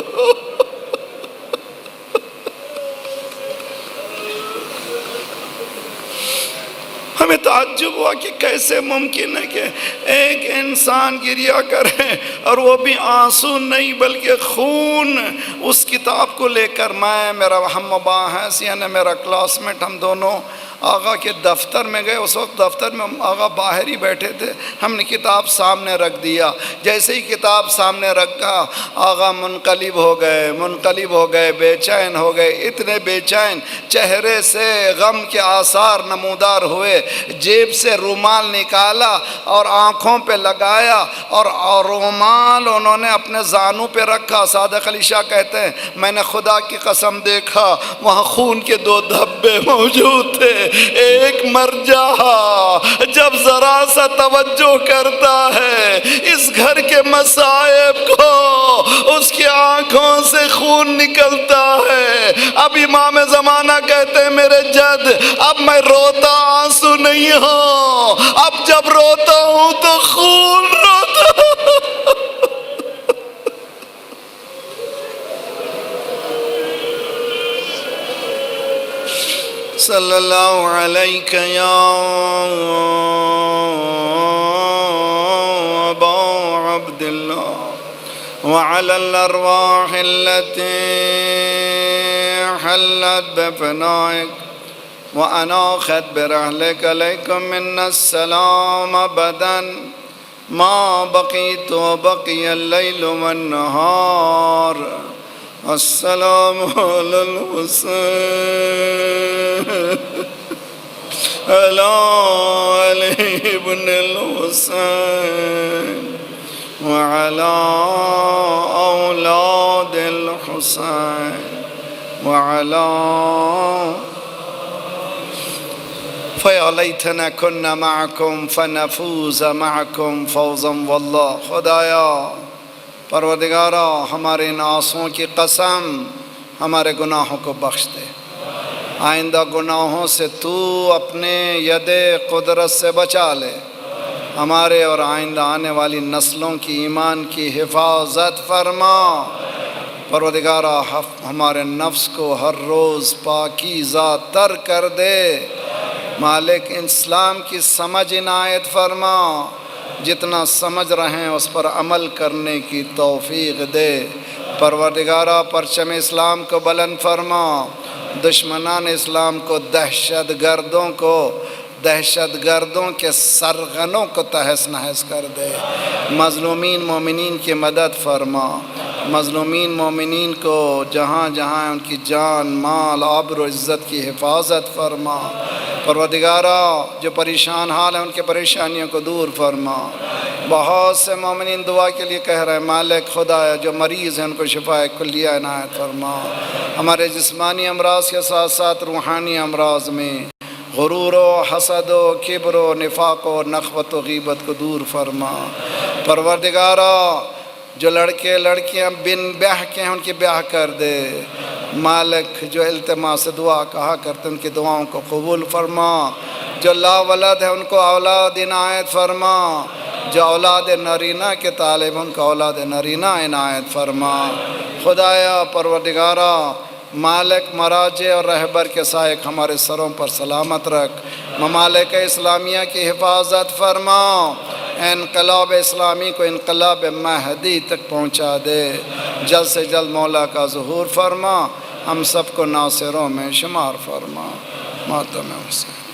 ہمیں تعجب ہوا کہ کیسے ممکن ہے کہ ایک انسان گریا کرے اور وہ بھی آنسو نہیں بلکہ خون۔ اس کتاب کو لے کر میرا ہم مباحث یعنی میرا کلاس میٹ، ہم دونوں آغا کے دفتر میں گئے۔ اس وقت دفتر میں آغا باہر ہی بیٹھے تھے، ہم نے کتاب سامنے رکھ دیا۔ جیسے ہی کتاب سامنے رکھا آغا منقلب ہو گئے، بے چین ہو گئے، اتنے بے چین، چہرے سے غم کے آثار نمودار ہوئے۔ جیب سے رومال نکالا اور آنکھوں پہ لگایا، اور رومال انہوں نے اپنے زانوں پہ رکھا۔ صادق علی شاہ کہتے ہیں میں نے خدا کی قسم دیکھا وہاں خون کے 2 دھبے موجود تھے، ایک مر جا جب ذرا سا توجہ کرتا ہے اس گھر کے مصائب کو، اس کی آنکھوں سے خون نکلتا ہے۔ اب امام زمانہ کہتے ہیں میرے جد اب میں روتا آنسو نہیں ہوں، اب جب روتا ہوں تو خون روتا ہوں۔ صلی اللہ علیہ یا ابا عبداللہ وعلى الارواح التي حلت بفنائك واناخت برحلك عليكم منا السلام ابدا ما بقيت وبقي الليل والنهار السلام على الحسين على علي بن الحسين وعلى أولاد الحسين وعلى فيا ليتنا كنا معكم فنفوز معكم فوزا والله۔ خدایا پروردگارا ہمارے ان آنسوؤں کی قسم ہمارے گناہوں کو بخش دے، آئندہ گناہوں سے تو اپنے ید قدرت سے بچا لے، ہمارے اور آئندہ آنے والی نسلوں کی ایمان کی حفاظت فرما۔ پروردگارا ہمارے نفس کو ہر روز پاکیزہ تر کر دے، مالک اسلام کی سمجھ عنایت فرما، جتنا سمجھ رہے ہیں اس پر عمل کرنے کی توفیق دے۔ پروردگارہ پرچم اسلام کو بلند فرما، دشمنان اسلام کو دہشت گردوں کے سرغنوں کو تہس نہس کر دے۔ مظلومین مومنین کی مدد فرما، مظلومین مومنین کو جہاں جہاں ان کی جان مال آبر و عزت کی حفاظت فرما۔ پروردگارہ جو پریشان حال ہیں ان کے پریشانیوں کو دور فرما، بہت سے مومنین دعا کے لیے کہہ رہے ہیں مالک خدا ہے جو مریض ہیں ان کو شفاء کلیہ عنایت فرما، ہمارے جسمانی امراض کے ساتھ ساتھ روحانی امراض میں غرور و حسد و کبر و نفاق و نخوت و غیبت کو دور فرما۔ پروردگارا جو لڑکے لڑکیاں بن بیاہ کے ہیں ان کی بیاہ کر دے، مالک جو التماس سے دعا کہا کرتے ان کی دعاؤں کو قبول فرما، جو لا ولد ہے ان کو اولاد عنایت فرما، جو اولاد نرینہ کے طالب ان کو اولاد نرینہ عنایت فرما۔ خدایا پروردگارا مالک مراجع اور رہبر کے سائق ہمارے سروں پر سلامت رکھ، ممالک اسلامیہ کی حفاظت فرما، انقلاب اسلامی کو انقلاب مہدی تک پہنچا دے، جلد سے جلد مولا کا ظہور فرما، ہم سب کو ناصروں میں شمار فرما۔ ماتم حسین۔